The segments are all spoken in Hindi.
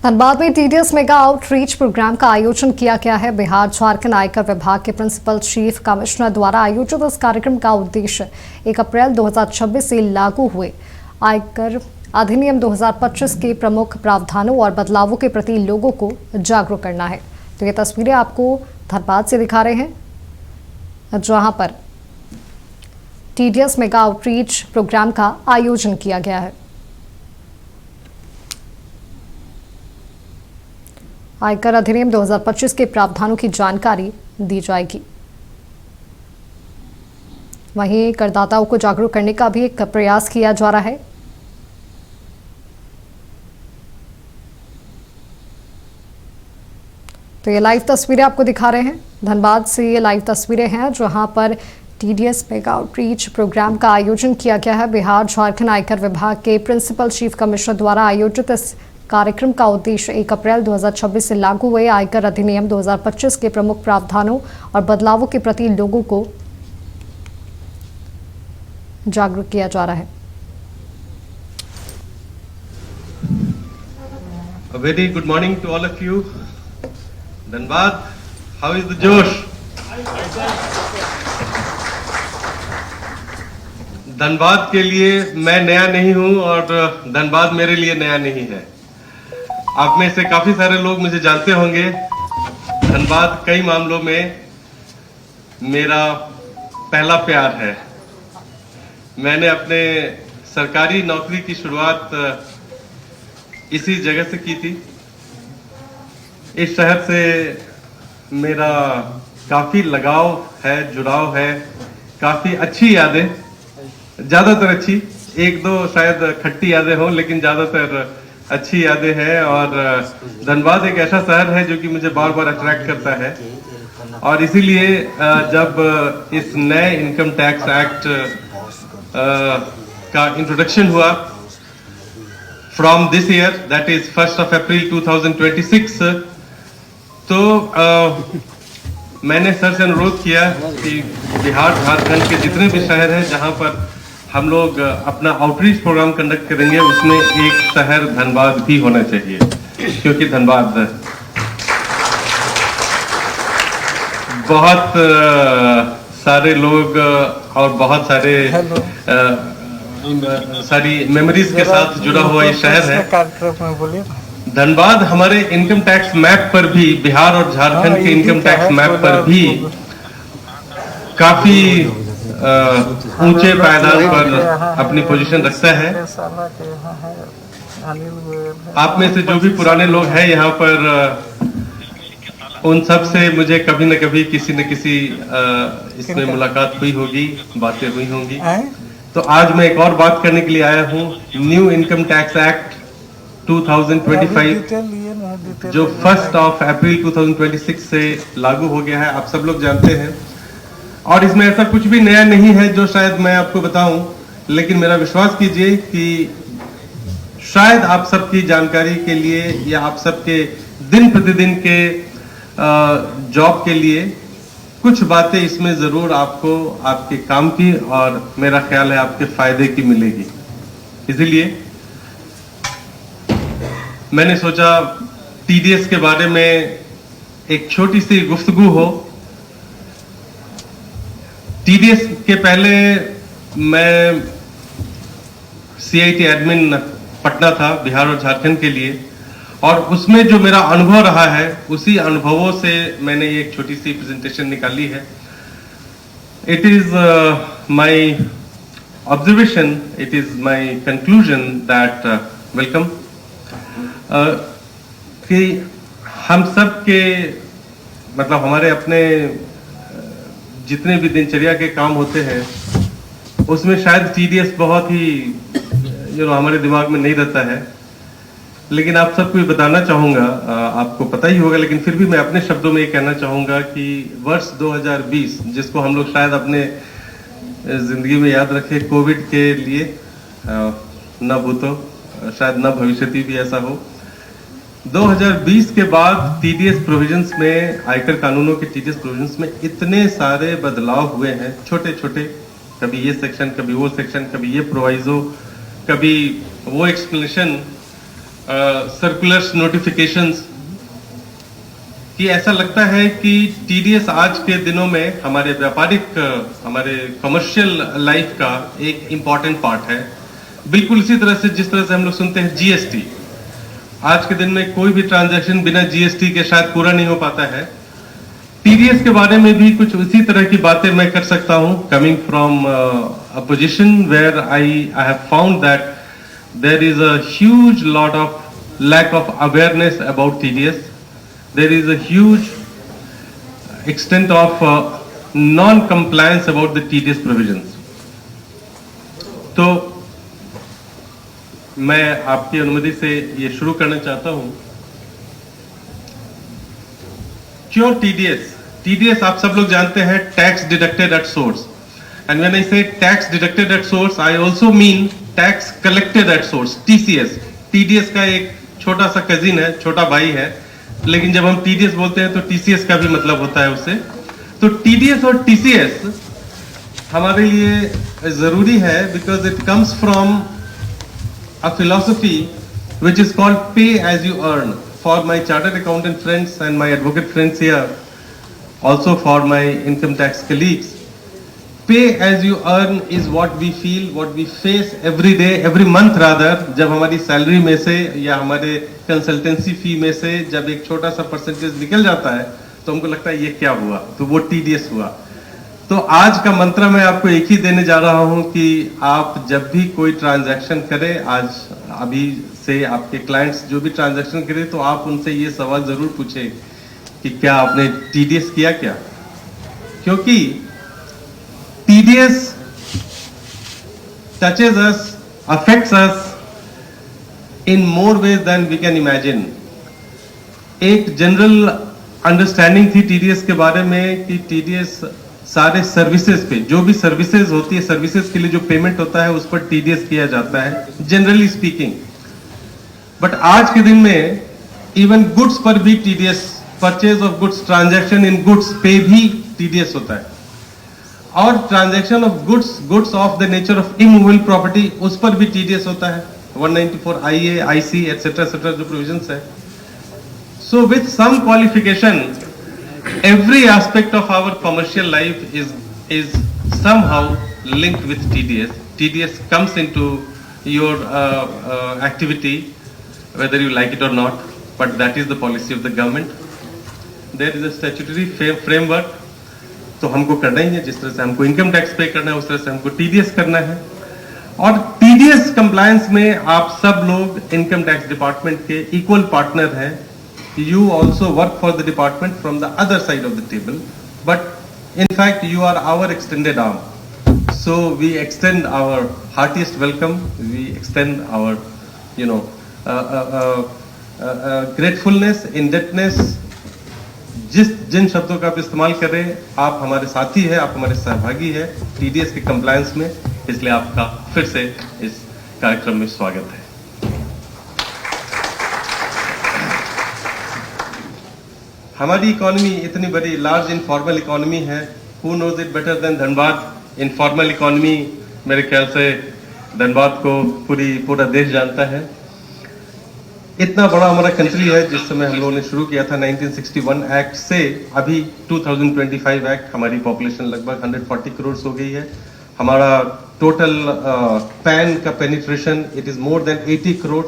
धनबाद में टीडीएस मेगा आउटरीच प्रोग्राम का आयोजन किया गया है। बिहार झारखंड आयकर विभाग के प्रिंसिपल चीफ कमिश्नर द्वारा आयोजित इस कार्यक्रम का उद्देश्य 1 अप्रैल 2026 से लागू हुए आयकर अधिनियम 2025 के प्रमुख प्रावधानों और बदलावों के प्रति लोगों को जागरूक करना है। तो ये तस्वीरें आपको धनबाद से दिखा रहे हैं, जहां पर टीडीएस मेगा आउटरीच प्रोग्राम का आयोजन किया गया है। आयकर अधिनियम 2025 के प्रावधानों की जानकारी दी जाएगी। वहीं करदाताओं को जागरूक करने का भी एक प्रयास किया जा रहा है। तो ये लाइव तस्वीरें आपको दिखा रहे हैं, धनबाद से ये लाइव तस्वीरें हैं जहां पर टीडीएस मेगा आउटरीच प्रोग्राम का आयोजन किया गया है। बिहार झारखंड आयकर विभाग के प्रिंसिपल चीफ कमिश्नर द्वारा आयोजित इस कार्यक्रम का उद्देश्य 1 अप्रैल 2026 से लागू हुए आयकर अधिनियम 2025 के प्रमुख प्रावधानों और बदलावों के प्रति लोगों को जागरूक किया जा रहा है। A very good morning to all of you. Dhanbad, how is the Josh? Dhanbad के लिए मैं नया नहीं हूं और धनबाद मेरे लिए नया नहीं है। आप में से काफी सारे लोग मुझे जानते होंगे। धनबाद कई मामलों में मेरा पहला प्यार है। मैंने अपने सरकारी नौकरी की शुरुआत इसी जगह से की थी। इस शहर से मेरा काफी लगाव है, जुड़ाव है, काफी अच्छी यादें, ज्यादातर अच्छी, एक दो शायद खट्टी यादें हों, लेकिन ज्यादातर अच्छी यादें हैं। और धनबाद एक ऐसा शहर है जो कि मुझे बार बार अट्रैक्ट करता है और इसीलिए जब इस नए इनकम टैक्स एक्ट का इंट्रोडक्शन हुआ from this year, that is 1 अप्रैल 2026, तो मैंने सर से अनुरोध किया कि बिहार झारखंड के जितने भी शहर हैं जहां पर हम लोग अपना आउटरीच प्रोग्राम कंडक्ट करेंगे, उसमें एक शहर धनबाद भी होना चाहिए, क्योंकि धनबाद बहुत सारे लोग और बहुत सारे सारी मेमोरीज के साथ जुड़ा हुआ ये शहर है। धनबाद हमारे इनकम टैक्स मैप पर भी, बिहार और झारखंड के इनकम टैक्स मैप पर भी काफी ऊंचे पायदान पर अपनी पोजीशन रखता है। आप में से जो भी पुराने लोग हैं यहाँ पर, उन सब से मुझे कभी न कभी किसी न किसी इसमें मुलाकात हुई होगी, बातें हुई होंगी। तो आज मैं एक और बात करने के लिए आया हूँ। न्यू इनकम टैक्स एक्ट 2025 जो 1 अप्रैल 2026 से लागू हो गया है, आप सब लोग जानते हैं। और इसमें ऐसा कुछ भी नया नहीं है जो शायद मैं आपको बताऊं, लेकिन मेरा विश्वास कीजिए कि शायद आप सबकी जानकारी के लिए या आप सबके दिन प्रतिदिन के जॉब के लिए कुछ बातें इसमें जरूर आपको आपके काम की और मेरा ख्याल है आपके फायदे की मिलेगी। इसीलिए मैंने सोचा टीडीएस के बारे में एक छोटी सी गुफ्तगू हो। टीडीएस के पहले मैं सीआईटी एडमिन पटना था बिहार और झारखंड के लिए, और उसमें जो मेरा अनुभव रहा है उसी अनुभवों से मैंने ये एक छोटी सी प्रेजेंटेशन निकाली है। It is my observation, it is my conclusion that welcome कि हम सब के मतलब हमारे अपने जितने भी दिनचर्या के काम होते हैं उसमें शायद टीडीएस बहुत ही हमारे दिमाग में नहीं रहता है, लेकिन आप सबको ये बताना चाहूंगा, आपको पता ही होगा, लेकिन फिर भी मैं अपने शब्दों में ये कहना चाहूंगा कि वर्ष 2020 जिसको हम लोग शायद अपने जिंदगी में याद रखें कोविड के लिए, न भूतो शायद न भविष्यति भी ऐसा हो। 2020 के बाद टीडीएस प्रोविजंस में, आयकर कानूनों के टीडीएस प्रोविजंस में इतने सारे बदलाव हुए हैं, छोटे छोटे, कभी ये सेक्शन, कभी वो सेक्शन, कभी ये प्रोवाइजो, कभी वो एक्सप्लेनेशन, सर्कुलर्स, नोटिफिकेशंस, कि ऐसा लगता है कि टीडीएस आज के दिनों में हमारे व्यापारिक, हमारे कमर्शियल लाइफ का एक इम्पॉर्टेंट पार्ट है। बिल्कुल इसी तरह से जिस तरह से हम लोग सुनते हैं जीएसटी, आज के दिन में कोई भी ट्रांजैक्शन बिना जीएसटी के शायद पूरा नहीं हो पाता है। टीडीएस के बारे में भी कुछ उसी तरह की बातें मैं कर सकता हूं, coming from a position where I have found that there is a huge lot of lack of awareness about TDS, there is a huge extent of non compliance about the TDS provisions. तो मैं आपकी अनुमति से ये शुरू करना चाहता हूं। क्यों टीडीएस? टीडीएस आप सब लोग जानते हैं, tax deducted at source, and when I say tax deducted at source I also mean tax collected at source, TCS. TDS का एक छोटा सा कजिन है, छोटा भाई है, लेकिन जब हम टीडीएस बोलते हैं तो टीसीएस का भी मतलब होता है उससे। तो टीडीएस और टीसीएस हमारे लिए जरूरी है because it comes from a philosophy which is called pay as you earn. For my chartered accountant friends and my advocate friends here, also for my income tax colleagues, pay as you earn is what we feel, what we face every day, every month rather, जब हमारी सैलरी में से या हमारे कंसल्टेंसी फी में से जब एक छोटा सा परसेंटेज निकल जाता है तो हमको लगता है ये क्या हुआ, तो वो टीडीएस हुआ। तो आज का मंत्र मैं आपको एक ही देने जा रहा हूं कि आप जब भी कोई ट्रांजैक्शन करें, आज अभी से आपके क्लाइंट्स जो भी ट्रांजैक्शन करें तो आप उनसे ये सवाल जरूर पूछें कि क्या आपने टीडीएस किया क्या, क्योंकि TDS touches us, affects us in more ways than we can imagine. एक जनरल अंडरस्टैंडिंग थी टीडीएस के बारे में कि टीडीएस सारे सर्विसेज पे, जो भी सर्विसेज होती है, सर्विसेज के लिए जो पेमेंट होता है उस पर टीडीएस किया जाता है, जनरली स्पीकिंग। बट आज के दिन में इवन गुड्स पर भी TDS, purchase of goods, transaction in goods पे भी टीडीएस होता है, और transaction of goods of the nature of immovable property, उस पर भी टीडीएस होता है, 194 IA, IC एटसेट्रा एटसेट्रा जो प्रोविजंस है। So with some qualification, every aspect of our commercial life is somehow linked with TDS. TDS comes into your activity whether you like it or not, but that is the policy of the government. There is a statutory framework, तो हमको करना ही है। जिस तरह से हमको इनकम टैक्स पे करना है उस तरह से हमको टीडीएस करना है, और टीडीएस कंप्लायंस में आप सब लोग इनकम टैक्स डिपार्टमेंट के इक्वल पार्टनर हैं। You also work for the department from the other side of the table, but in fact you are our extended arm. So we extend our heartiest welcome, we extend our, gratefulness, indebtedness, जिन शब्दों का आप इस्तेमाल कर रहे हैं, आप हमारे साथी हैं, आप हमारे सहभागी हैं टीडीएस के कंप्लायंस में, इसलिए आपका फिर से इस कार्यक्रम में स्वागत है। हमारी इकोनॉमी इतनी बड़ी लार्ज इनफॉर्मल इकोनॉमी है, who knows it better than Dhanbad. Informal economy, मेरे ख्याल से धनबाद को पूरा देश जानता है। इतना बड़ा हमारा कंट्री है, जिस समय हम लोगों ने शुरू किया था 1961 एक्ट से अभी 2025 एक्ट, हमारी पॉपुलेशन लगभग 140 करोड़ हो गई है। हमारा टोटल पैन का penetration it is more than 80 crore.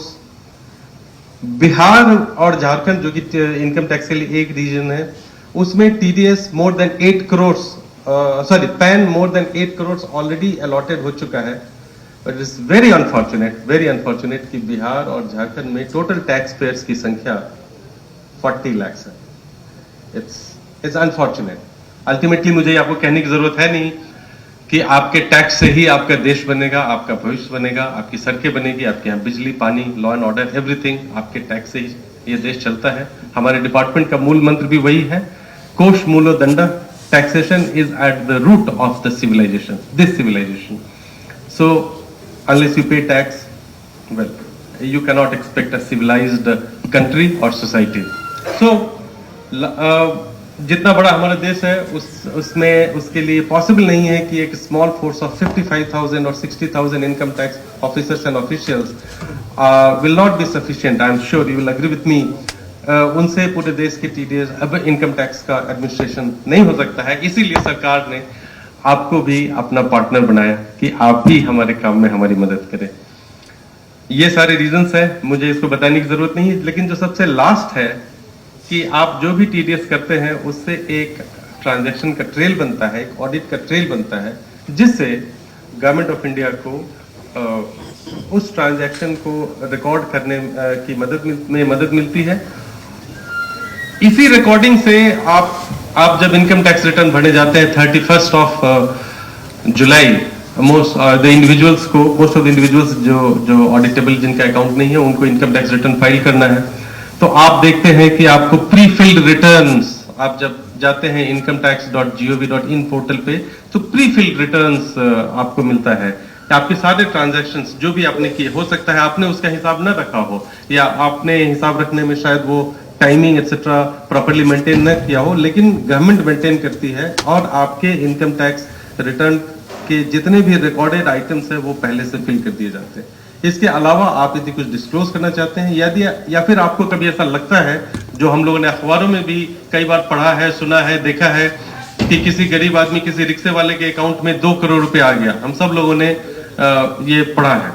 Bihar और झारखंड जो कि इनकम टैक्स के लिए एक रीजन है, उसमें TDS more than 8 crore, pan more than 8 crore already allotted हो चुका है। बट इट्स वेरी अनफॉर्चुनेट कि बिहार और झारखंड में टोटल टैक्स पेयर्स की संख्या 40 लाख है। It's unfortunate. अल्टीमेटली मुझे आपको कहने की जरूरत है नहीं कि आपके टैक्स से ही आपका देश बनेगा, आपका भविष्य बनेगा, आपकी सड़कें बनेगी, आपके यहाँ बिजली, पानी, लॉ एंड ऑर्डर, एवरीथिंग आपके टैक्स से ही ये देश चलता है। हमारे डिपार्टमेंट का मूल मंत्र भी वही है, कोश मूलो दंडा, taxation is at the root of the civilization, this civilization. So unless you pay tax, well you cannot expect a civilized country or society. So जितना बड़ा हमारा देश है उसमें उसके लिए पॉसिबल नहीं है कि एक स्मॉल फोर्स ऑफ 55,000 और 60,000 income tax officers and officials will not be sufficient. I am sure you will agree with me. उनसे पूरे देश के टीडीएस अब इनकम टैक्स का एडमिनिस्ट्रेशन नहीं हो सकता है। इसीलिए सरकार ने आपको भी अपना पार्टनर बनाया कि आप भी हमारे काम में हमारी मदद करें। ये सारे रीजंस है, मुझे इसको बताने की जरूरत नहीं है। लेकिन जो सबसे लास्ट है कि आप जो भी टीडीएस करते हैं उससे एक ट्रांजैक्शन का ट्रेल बनता है, एक ऑडिट का ट्रेल बनता है, जिससे गवर्नमेंट ऑफ इंडिया को उस ट्रांजैक्शन को रिकॉर्ड करने की मदद मिलती है। इसी रिकॉर्डिंग से आप जब इनकम टैक्स रिटर्न भरने जाते हैं 31 of July, most of the individuals जो ऑडिटेबल जिनका अकाउंट नहीं है उनको इनकम टैक्स रिटर्न फाइल करना है। तो आप देखते हैं कि आपको प्री फिल्ड रिटर्न्स, आप जब जाते हैं incometax.gov.in पोर्टल पे तो प्री फिल्ड रिटर्न्स आपको मिलता है। आपके सारे ट्रांजैक्शंस जो भी आपने किए, हो सकता है आपने उसका हिसाब न रखा हो या आपने हिसाब रखने में शायद वो टाइमिंग एक्सेट्रा प्रॉपर्ली मेंटेन न किया हो, लेकिन गवर्नमेंट मेंटेन करती है और आपके इनकम टैक्स रिटर्न के जितने भी रिकॉर्डेड आइटम्स है वो पहले से फिल कर दिए जाते हैं। इसके अलावा आप यदि कुछ डिस्क्लोज करना चाहते हैं या फिर आपको कभी ऐसा लगता है, जो हम लोगों ने अखबारों में भी कई बार पढ़ा है, सुना है, देखा है कि किसी गरीब आदमी किसी रिक्शे वाले के अकाउंट में 2 करोड़ रुपए आ गया, हम सब लोगों ने ये पढ़ा है।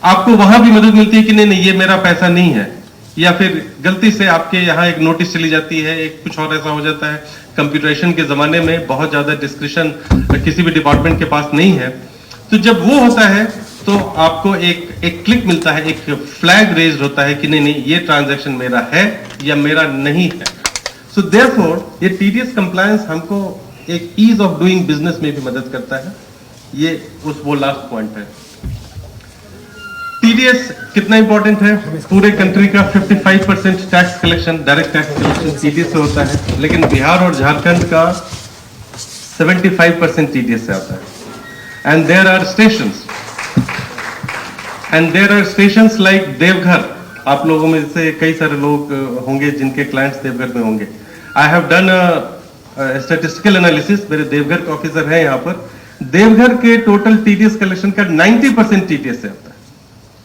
आपको वहां भी मदद मिलती है कि नहीं ये मेरा पैसा नहीं है, या फिर गलती से आपके यहाँ एक नोटिस चली जाती है, एक कुछ और ऐसा हो जाता है। कंप्यूटराइजेशन के जमाने में बहुत ज्यादा डिस्क्रिप्शन किसी भी डिपार्टमेंट के पास नहीं है, तो जब वो होता है तो आपको एक क्लिक मिलता है, एक फ्लैग रेज होता है कि नहीं ये ट्रांजैक्शन मेरा है या मेरा नहीं है। सो देयरफॉर ये टीडीएस कंप्लायंस हमको एक ईज ऑफ डूइंग बिजनेस में भी मदद करता है। ये वो लास्ट पॉइंट है। टीडीएस कितना इंपॉर्टेंट है? पूरे कंट्री का 55% tax collection, direct tax collection TDS से होता है, लेकिन बिहार और झारखंड का 75% टीडीएस से आता है। And there are stations like Deoghar. आप लोगों में से कई सारे लोग होंगे जिनके क्लाइंट्स देवघर में होंगे। I have done a statistical analysis, मेरे देवघर के ऑफिसर हैं यहाँ पर। देवघर के टोटल टीडीएस कलेक्शन का 90% टीडीएस से आता है,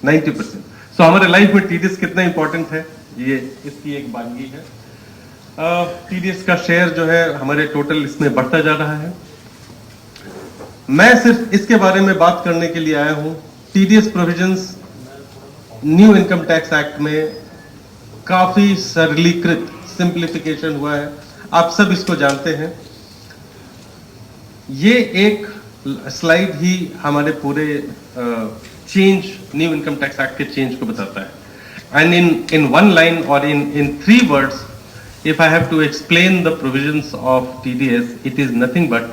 90%। सो हमारे लाइफ में टीडीएस कितना इंपॉर्टेंट है, ये इसकी एक बानगी है। टीडीएस का शेयर जो है हमारे टोटल इसमें बढ़ता जा रहा है। मैं सिर्फ इसके बारे में बात करने के लिए आया हूं। TDS provisions new income tax act में काफी सरलीकृत, सिंप्लीफिकेशन हुआ है, आप सब इसको जानते हैं। ये एक स्लाइड ही हमारे पूरे change, new income tax act के चेंज को बताता है। एंड इन वन लाइन और इन 3 words, if I have to explain the provisions of TDS, it is nothing but,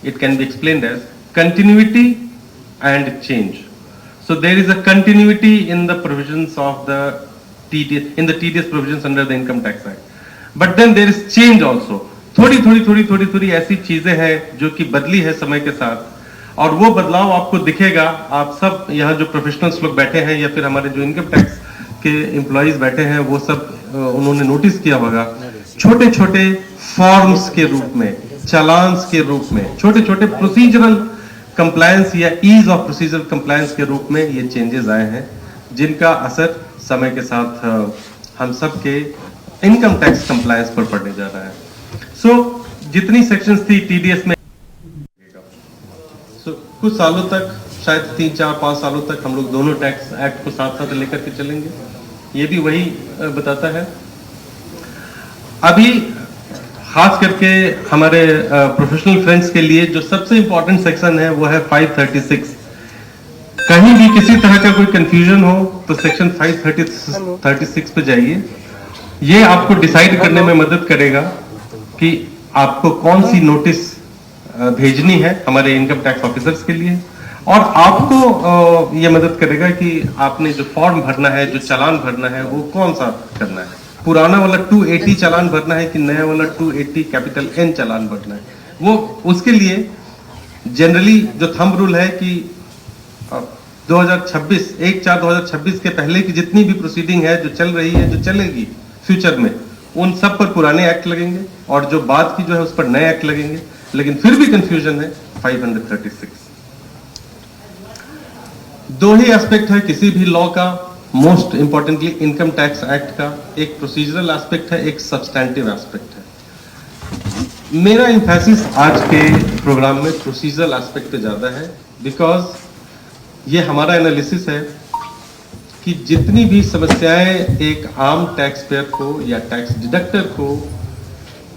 it can be explained as continuity and change. So there is a continuity in the provisions of the TDS, in the TDS provisions under the Income Tax Act. But then there is change also. थोड़ी ऐसी चीजें हैं जो कि बदली है समय के साथ, और वो बदलाव आपको दिखेगा। आप सब यहाँ जो प्रोफेशनल्स लोग बैठे हैं या फिर हमारे जो इनकम टैक्स के एम्प्लॉइज बैठे हैं, वो सब उन्होंने नोटिस किया होगा। छोटे छोटे फॉर्म्स के रूप में, चालान्स के रूप में, छोटे छोटे प्रोसीजरल कंप्लायंस या ईज ऑफ प्रोसीजरल कंप्लायंस के रूप में ये चेंजेस आए हैं, जिनका असर समय के साथ हम सब के इनकम टैक्स कंप्लायंस पर पड़ने जा रहा है। सो जितनी सेक्शंस थी टीडीएस में, कुछ सालों तक, शायद 3, 4, 5 सालों तक हम लोग दोनों टैक्स एक्ट को साथ साथ लेकर के चलेंगे। ये भी वही बताता है। अभी खास करके हमारे प्रोफेशनल फ्रेंड्स के लिए जो सबसे इंपॉर्टेंट सेक्शन है वो है 536। कहीं भी किसी तरह का कोई कंफ्यूजन हो तो सेक्शन 536 पे जाइए। ये आपको डिसाइड करने में मदद करेगा कि आपको कौन सी नोटिस भेजनी है हमारे इनकम टैक्स ऑफिसर्स के लिए, और आपको ये मदद करेगा कि आपने जो फॉर्म भरना है, जो चालान भरना है, वो कौन सा करना है। पुराना वाला 280 चालान भरना है कि नया वाला 280 कैपिटल N चालान भरना है। वो उसके लिए जनरली जो थंब रूल है कि 2026, 1/4/2026 के पहले की जितनी भी प्रोसीडिंग है, जो चल रही है, जो चलेगी फ्यूचर में, उन सब पर पुराने एक्ट लगेंगे और जो बाद की जो है उस पर नए एक्ट लगेंगे, लेकिन फिर भी कंफ्यूजन है 536। दो ही एस्पेक्ट है किसी भी लॉ का, most importantly income tax act का, एक प्रोसीजरल एस्पेक्ट है, एक सब्सटैंटिव एस्पेक्ट है। मेरा एम्फेसिस आज के प्रोग्राम में प्रोसीजरल एस्पेक्ट पे ज्यादा है, बिकॉज ये हमारा एनालिसिस है कि जितनी भी समस्याएं एक आम टैक्स पेयर को या टैक्स डिडक्टर को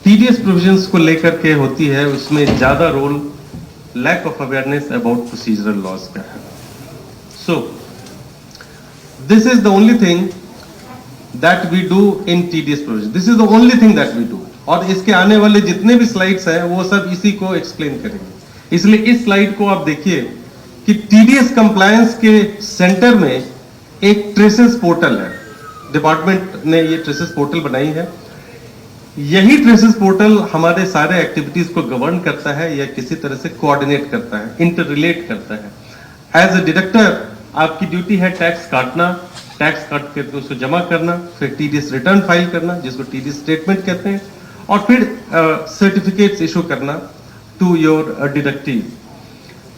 टीडीएस प्रोविजंस को लेकर के होती है, उसमें ज्यादा role lack of awareness about procedural laws का है। So, this is the only thing that we do in TDS provision. This is the only thing that we do. और इसके आने वाले जितने भी स्लाइड्स हैं वो सब इसी को एक्सप्लेन करेंगे। इसलिए इस स्लाइड को आप देखिए कि टीडीएस कंप्लायंस के सेंटर में एक ट्रेसेस पोर्टल है। डिपार्टमेंट ने ये ट्रेसेस पोर्टल बनाई है। यही ट्रेसेस पोर्टल हमारे सारे एक्टिविटीज को गवर्न करता है या किसी तरह से कोऑर्डिनेट करता है, इंटर रिलेट करता है। एज ए डिडक्टर आपकी ड्यूटी है टैक्स काटना, टैक्स काट करके उसको जमा करना, फिर टीडीएस रिटर्न फाइल करना जिसको टीडीएस स्टेटमेंट कहते हैं, और फिर सर्टिफिकेट्स इशू करना टू योर डिडक्टिव।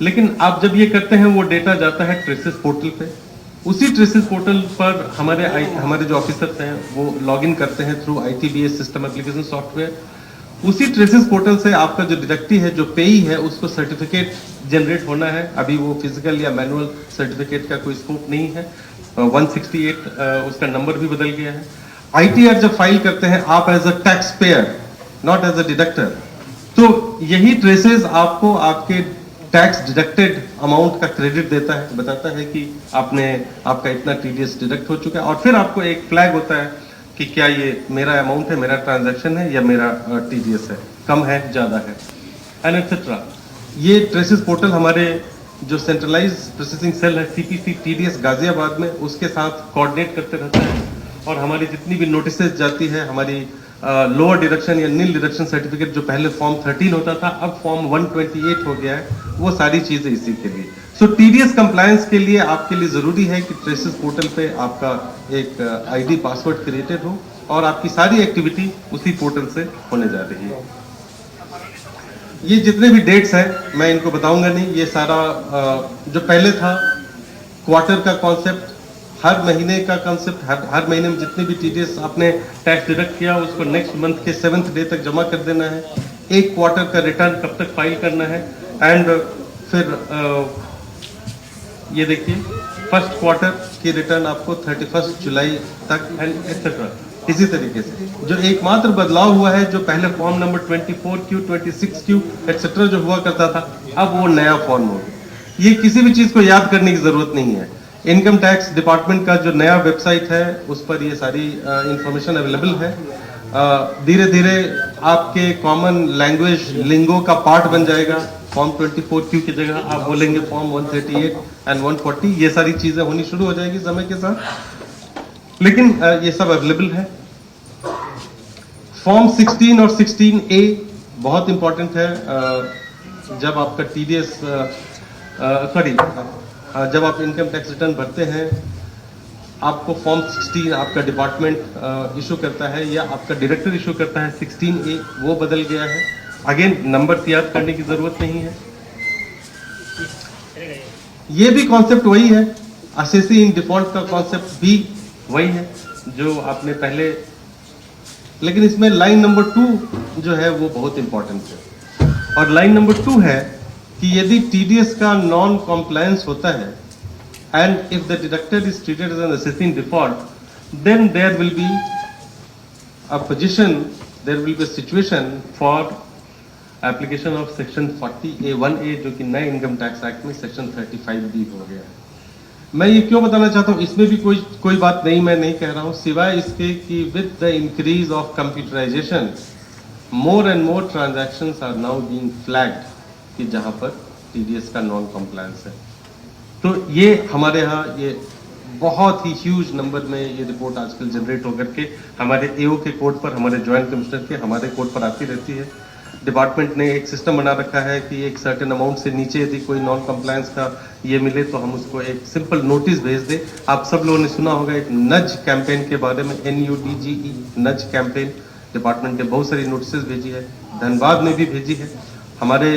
लेकिन आप जब ये करते हैं वो डेटा जाता है ट्रेसेस पोर्टल पे। उसी ट्रेसेस पोर्टल पर हमारे जो ऑफिसर्स हैं वो लॉगिन करते हैं through ITBS system application software. उसी ट्रेसेस पोर्टल से आपका जो डिडक्टिव है, जो पेई है, उसको सर्टिफिकेट जनरेट होना है। अभी वो फिजिकल या मैनुअल सर्टिफिकेट का कोई स्कोप नहीं है। 168 उसका नंबर भी बदल गया है। ITR जब फाइल करते हैं आप as a tax payer, not as a deductor, तो यही ट्रेसेस आपको आपके टैक्स डिडक्टेड अमाउंट का क्रेडिट देता है, बताता है कि आपका इतना टीडीएस डिडक्ट हो चुका है, और फिर आपको एक फ्लैग होता है कि क्या ये मेरा अमाउंट है, मेरा ट्रांजैक्शन है, या मेरा टीडीएस है, कम है, ज्यादा है, एंड एक्सेट्रा। ये ट्रेसेस पोर्टल हमारे जो सेंट्रलाइज प्रोसेसिंग सेल है CPC TDS गाजियाबाद में, उसके साथ कोऑर्डिनेट करते रहता है। और हमारी जितनी भी नोटिसेज जाती है, हमारी लोअर डिडक्शन या नील डिडक्शन सर्टिफिकेट जो पहले फॉर्म 13 होता था, अब फॉर्म 128 हो गया है, वो सारी चीजें इसी के लिए। सो टीडीएस कंप्लायंस के लिए आपके लिए जरूरी है कि ट्रेसेस पोर्टल पे आपका एक ID पासवर्ड क्रिएटेड हो और आपकी सारी एक्टिविटी उसी पोर्टल से होने जा रही है। ये जितने भी डेट्स हैं मैं इनको बताऊंगा नहीं। ये सारा जो पहले था क्वार्टर का कॉन्सेप्ट, हर महीने का कॉन्सेप्ट, हर महीने में जितने भी टीडीएस आपने टैक्स डिडक्ट किया उसको नेक्स्ट मंथ के 7th डे तक जमा कर देना है। एक क्वार्टर का रिटर्न कब तक फाइल करना है, एंड फिर ये देखिए फर्स्ट क्वार्टर की रिटर्न आपको 31 जुलाई तक, एंड एक्सेट्रा। इसी तरीके से जो एकमात्र बदलाव हुआ है, जो पहले form number 24Q 26Q etcetera जो हुआ करता था, अब वो नया फॉर्म हो गया। ये किसी भी चीज को याद करने की जरूरत नहीं है। इनकम टैक्स डिपार्टमेंट का जो नया वेबसाइट है उस पर ये सारी इंफॉर्मेशन अवेलेबल है। धीरे धीरे आपके कॉमन लैंग्वेज लिंगो का पार्ट बन जाएगा। फॉर्म 24Q की जगह आप बोलेंगे फॉर्म 138 एंड 140। ये सारी चीजें होनी शुरू हो जाएगी समय के साथ, लेकिन ये सब अवेलेबल है। फॉर्म 16 और 16A बहुत इंपॉर्टेंट है। जब आपका टीडीएस जब आप इनकम टैक्स रिटर्न भरते हैं, आपको फॉर्म 16 आपका डिपार्टमेंट इशू करता है या आपका डायरेक्टर इशू करता है। 16A वो बदल गया है। अगेन नंबर याद करने की जरूरत नहीं है। ये भी कॉन्सेप्ट वही है, असेसी इन डिफॉल्ट का कॉन्सेप्ट भी वही है जो आपने पहले, लेकिन इसमें लाइन नंबर 2 जो है वो बहुत इंपॉर्टेंट है। और लाइन नंबर 2 है कि यदि टीडीएस का नॉन कॉम्प्लायंस होता है and if the deductor is treated as an assessee in default, then there will be a position, there will be a situation for application of section 40A1A जो कि नए इनकम टैक्स एक्ट में सेक्शन 35B हो गया है। मैं ये क्यों बताना चाहता हूँ, इसमें भी कोई बात नहीं मैं नहीं कह रहा हूँ, सिवाय इसके कि with the increase of computerisation more and more transactions are now being flagged कि जहां पर टीडीएस का नॉन कॉम्प्लायंस है। तो ये हमारे यहाँ ये बहुत ही ह्यूज नंबर में ये रिपोर्ट आजकल जनरेट होकर के हमारे एओ के कोड पर, हमारे ज्वाइंट कमिश्नर के हमारे कोड पर आती रहती है। डिपार्टमेंट ने एक सिस्टम बना रखा है कि एक सर्टेन अमाउंट से नीचे यदि कोई नॉन कंप्लायंस का ये मिले तो हम उसको एक सिंपल नोटिस भेज दें। आप सब लोगों ने सुना होगा एक नज कैंपेन के बारे में, NUDGE नज कैंपेन, डिपार्टमेंट ने बहुत सारी नोटिस भेजी है, धनबाद में भी भेजी है। हमारे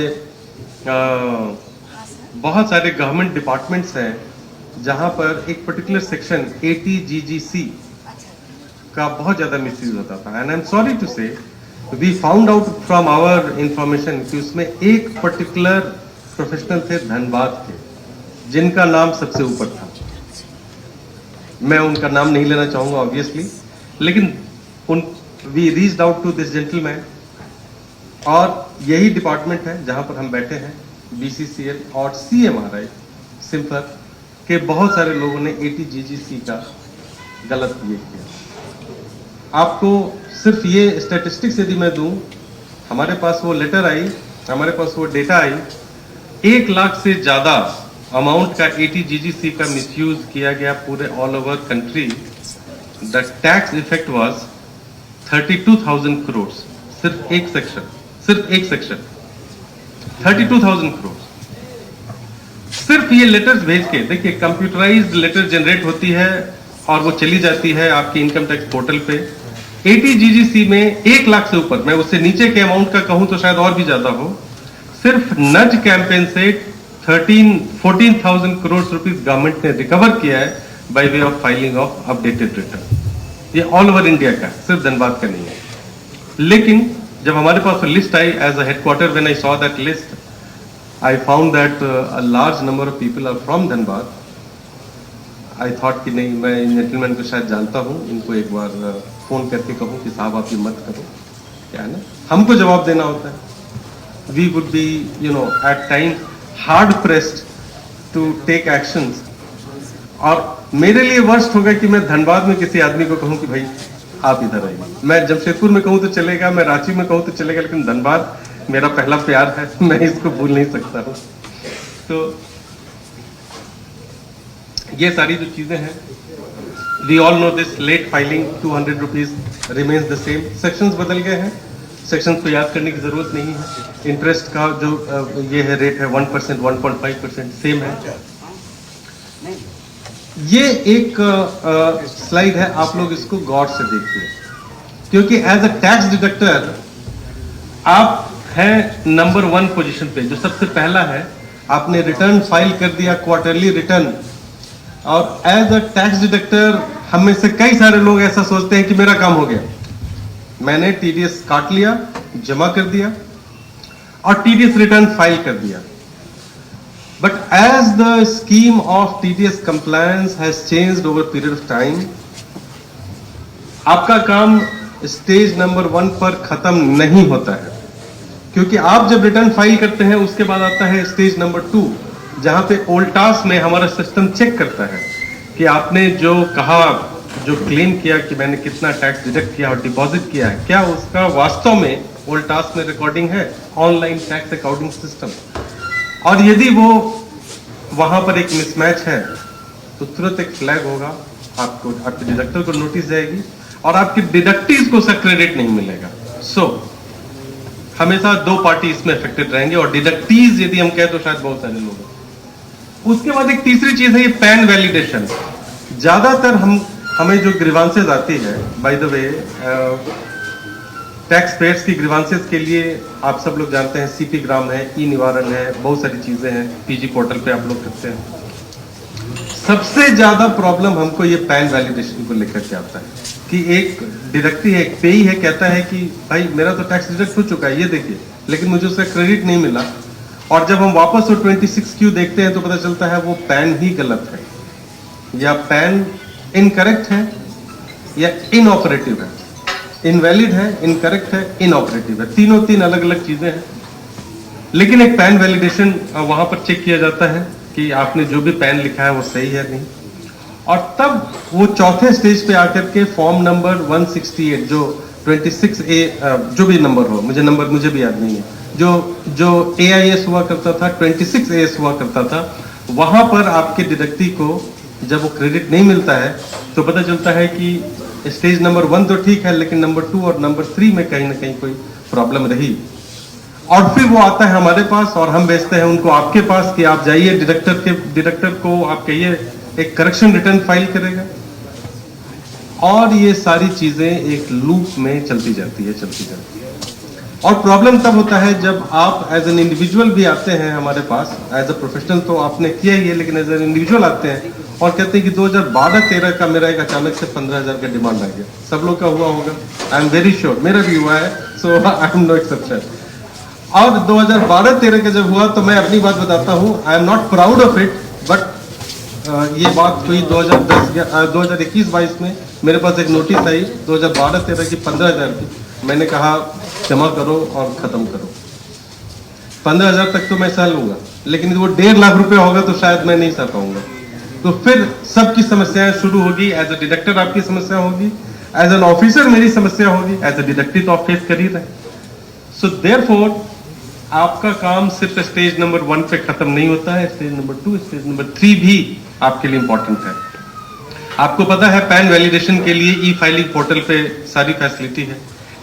बहुत सारे गवर्नमेंट डिपार्टमेंट्स हैं जहां पर एक पर्टिकुलर सेक्शन ATGGC का बहुत ज्यादा मिसयूज होता था। And I am sorry to say we found out from our information कि उसमें एक पर्टिकुलर प्रोफेशनल थे धनबाद के, जिनका नाम सबसे ऊपर था। मैं उनका नाम नहीं लेना चाहूंगा ऑब्वियसली, लेकिन we reached out to this gentleman, और यही डिपार्टमेंट है जहां पर हम बैठे हैं, BCCL और CMRI सिम्फर के बहुत सारे लोगों ने ATGGC का गलत ये किया। आपको सिर्फ ये स्टैटिस्टिक्स यदि मैं दूं, हमारे पास वो लेटर आई, हमारे पास वो डेटा आई, 1 लाख से ज्यादा अमाउंट का ATGGC का मिसयूज किया गया पूरे all over country. The tax effect was 32,000 crore. सिर्फ एक सेक्शन 32,000 करोड़। सिर्फ ये लेटर्स भेज के देखिए, कंप्यूटराइज्ड लेटर जनरेट होती है और वो चली जाती है आपके इनकम टैक्स पोर्टल पे। ATGGC में 1 लाख से ऊपर, मैं उससे नीचे के अमाउंट का कहूं तो शायद और भी ज्यादा हो, सिर्फ नज कैंपेन से 14,000 करोड़ रुपीस गवर्नमेंट ने रिकवर किया है by way of filing of updated return. ये ऑल ओवर इंडिया का, सिर्फ धनबाद का नहीं है। लेकिन जब हमारे पास लिस्ट आई as a headquarter, when I saw that list, I found that a large number of people are from Dhanbad. I thought कि नहीं, मैं इन जेंटलमैन को शायद जानता हूं, इनको एक बार फोन करके कहूं कि साहब आप ये मत करो। क्या है ना, हमको जवाब देना होता है। We would be at time hard pressed to take actions. और मेरे लिए वर्स्ट होगा कि मैं धनबाद में किसी आदमी को कहूं कि भाई आप इधर आइए। मैं जमशेदपुर में कहूं तो चलेगा, मैं रांची में कहूं तो चलेगा, लेकिन धनबाद मेरा पहला प्यार है, मैं इसको भूल नहीं सकता हूं। तो ये सारी जो चीजें हैं, we all know this, late filing 200 rupees remains the same. Sections बदल गए हैं, सेक्शंस को याद करने की जरूरत नहीं है। इंटरेस्ट का जो ये है रेट है 1%, 1.5% सेम है। ये एक स्लाइड है, आप लोग इसको गौर से देखिए, क्योंकि एज अ टैक्स डिडक्टर आप हैं नंबर 1 पोजीशन पे। जो सबसे पहला है, आपने रिटर्न फाइल कर दिया, क्वार्टरली रिटर्न। और एज अ टैक्स डिडक्टर हम में से कई सारे लोग ऐसा सोचते हैं कि मेरा काम हो गया, मैंने TDS काट लिया, जमा कर दिया और TDS रिटर्न फाइल कर दिया। But as the scheme of TDS compliance has changed over a period of time, आपका काम स्टेज नंबर 1 पर खत्म नहीं होता है, क्योंकि आप जब रिटर्न फाइल करते हैं उसके बाद आता है स्टेज नंबर 2, जहां पे ओल्टास में हमारा सिस्टम चेक करता है कि आपने जो कहा, जो क्लेम किया कि मैंने कितना टैक्स डिडक्ट किया और डिपॉजिट किया है, क्या उसका वास्तव में ओल्टास में रिकॉर्डिंग है, ऑनलाइन टैक्स अकाउंटिंग सिस्टम। और यदि वो वहां पर एक मिसमैच है तो तुरंत एक फ्लैग होगा, आपको, आपके डिडक्टर को नोटिस जाएगी और आपके डिडक्टीज को उसका क्रेडिट नहीं मिलेगा। सो हमेशा 2 पार्टी इसमें अफेक्टेड रहेंगे, और डिडक्टीज यदि हम कहें तो शायद बहुत सारे लोग हैं। उसके बाद एक तीसरी चीज है ये पैन वैलिडेशन। ज्यादातर हमें जो ग्रीवांसेस आती है, by the way tax payers की ग्रीवांसेस के लिए आप सब लोग जानते हैं CP ग्राम है, ई निवारण है, बहुत सारी चीजें हैं, PG पोर्टल पे आप लोग करते हैं। सबसे ज्यादा प्रॉब्लम हमको ये पैन वैलिडेशन को लेकर के आता है कि एक डिडक्टी है, एक पेई है, कहता है कि भाई मेरा तो टैक्स डिडक्ट हो चुका है, ये देखिए, लेकिन मुझे उसका क्रेडिट नहीं मिला। और जब हम वापस वो 26Q देखते हैं तो पता चलता है वो पैन ही गलत है, या पैन इनकरेक्ट है, या इनऑपरेटिव है। इनवैलिड है, इनकरेक्ट है, इनऑपरेटिव है, तीनों 3 अलग अलग चीजें हैं। लेकिन एक पैन वैलिडेशन वहां पर चेक किया जाता है कि आपने जो भी पैन लिखा है वो सही है नहीं, और तब वो चौथे स्टेज पे आकर के फॉर्म नंबर 168, जो 26A, जो भी नंबर हो, मुझे भी याद नहीं है, जो AIS हुआ करता था, 26AS हुआ करता था, वहां पर आपके डिडक्टी को जब वो क्रेडिट नहीं मिलता है तो पता चलता है कि स्टेज नंबर 1 तो ठीक है, लेकिन नंबर 2 और नंबर 3 में कहीं ना कहीं कोई प्रॉब्लम रही। और फिर वो आता है हमारे पास और हम भेजते हैं उनको आपके पास कि आप जाइए डिडक्टर को आप कहिए एक करेक्शन रिटर्न फाइल करेगा। और ये सारी चीजें एक लूप में चलती जाती है। और प्रॉब्लम तब होता है जब आप एज एन इंडिविजुअल भी आते हैं हमारे पास। एज अ प्रोफेशनल तो आपने किया ही है, लेकिन एज एन इंडिविजुअल आते हैं और कहते हैं कि 2012-13 का मेरा एक अचानक से 15,000 का डिमांड आ गया। सब लोग का हुआ होगा, आई एम वेरी श्योर, मेरा भी हुआ है, सो आई एम नो एक्सेप्शन। और 2012-13 का जब हुआ तो मैं अपनी बात बताता हूँ, I am not proud of it, but ये बात हुई 2021-22 में मेरे पास एक नोटिस आई 2012-13 की 15,000 की। मैंने कहा जमा करो और खत्म करो। 15,000 तक तो मैं सह लूंगा, लेकिन वो 1.5 लाख रुपए होगा तो शायद मैं नहीं सह पाऊंगा। तो फिर सबकी समस्याएं शुरू होगी। एज अ डिडक्टर आपकी समस्या होगी, एज एन ऑफिसर मेरी समस्या होगी, एज अ डिडक्टिव तो आप फेस कर ही रहे। सो देयरफॉर आपका काम सिर्फ स्टेज नंबर 1 पे खत्म नहीं होता है, स्टेज नंबर 2, स्टेज नंबर 3 भी आपके लिए इंपॉर्टेंट है। आपको पता है पैन वैलिडेशन के लिए ई फाइलिंग पोर्टल पे सारी फैसिलिटी है।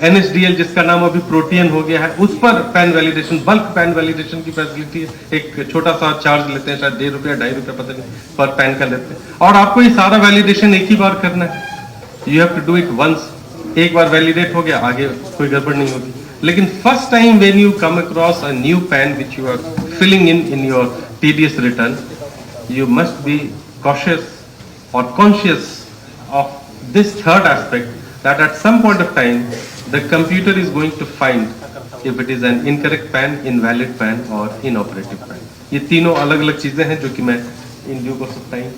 NSDL जिसका नाम अभी प्रोटियन हो गया है, उस पर pan validation, bulk pan validation की फैसिलिटी है। एक छोटा सा चार्ज लेते हैं, शायद 1.5 रुपया 2.5 रुपया पता नहीं पर पैन का लेते हैं, और आपको ये सारा वैलिडेशन एक ही बार करना है। You have to do it once. एक बार वैलिडेट हो गया, आगे कोई गड़बड़ नहीं होगी। लेकिन first time when you come across a new PAN which you are filling in your TDS return, you must be cautious or conscious of this third aspect, that at some point of time the computer is going to find if it is an incorrect PAN, invalid PAN or inoperative PAN. ये तीनों अलग अलग चीजें हैं जो कि मैं in due course of time,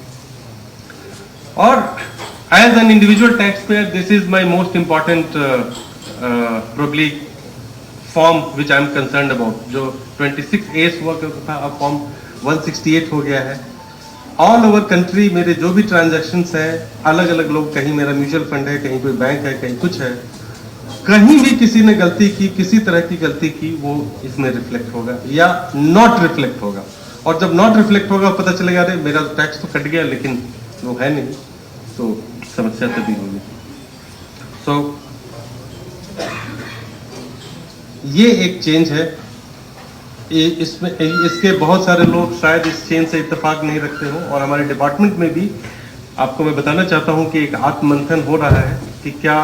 और as an individual taxpayer this is my most important probably form which I am concerned about. जो 26A हुआ करता था, अब फॉर्म 168 हो गया है। ऑल ओवर कंट्री मेरे जो भी ट्रांजैक्शंस है, अलग अलग लोग, कहीं मेरा म्यूचुअल फंड है, कहीं कोई बैंक है, कहीं कुछ है, कहीं भी किसी ने गलती की, किसी तरह की गलती की, वो इसमें रिफ्लेक्ट होगा या नॉट रिफ्लेक्ट होगा। और जब नॉट रिफ्लेक्ट होगा पता चलेगा अरे मेरा टैक्स तो कट गया लेकिन वो है नहीं, तो समस्या तभी होगी। सो ये एक चेंज है। इसमें इसके बहुत सारे लोग शायद इस चेंज से इत्तेफाक नहीं रखते हो, और हमारे डिपार्टमेंट में भी आपको मैं बताना चाहता हूं कि एक आत्ममंथन हो रहा है कि क्या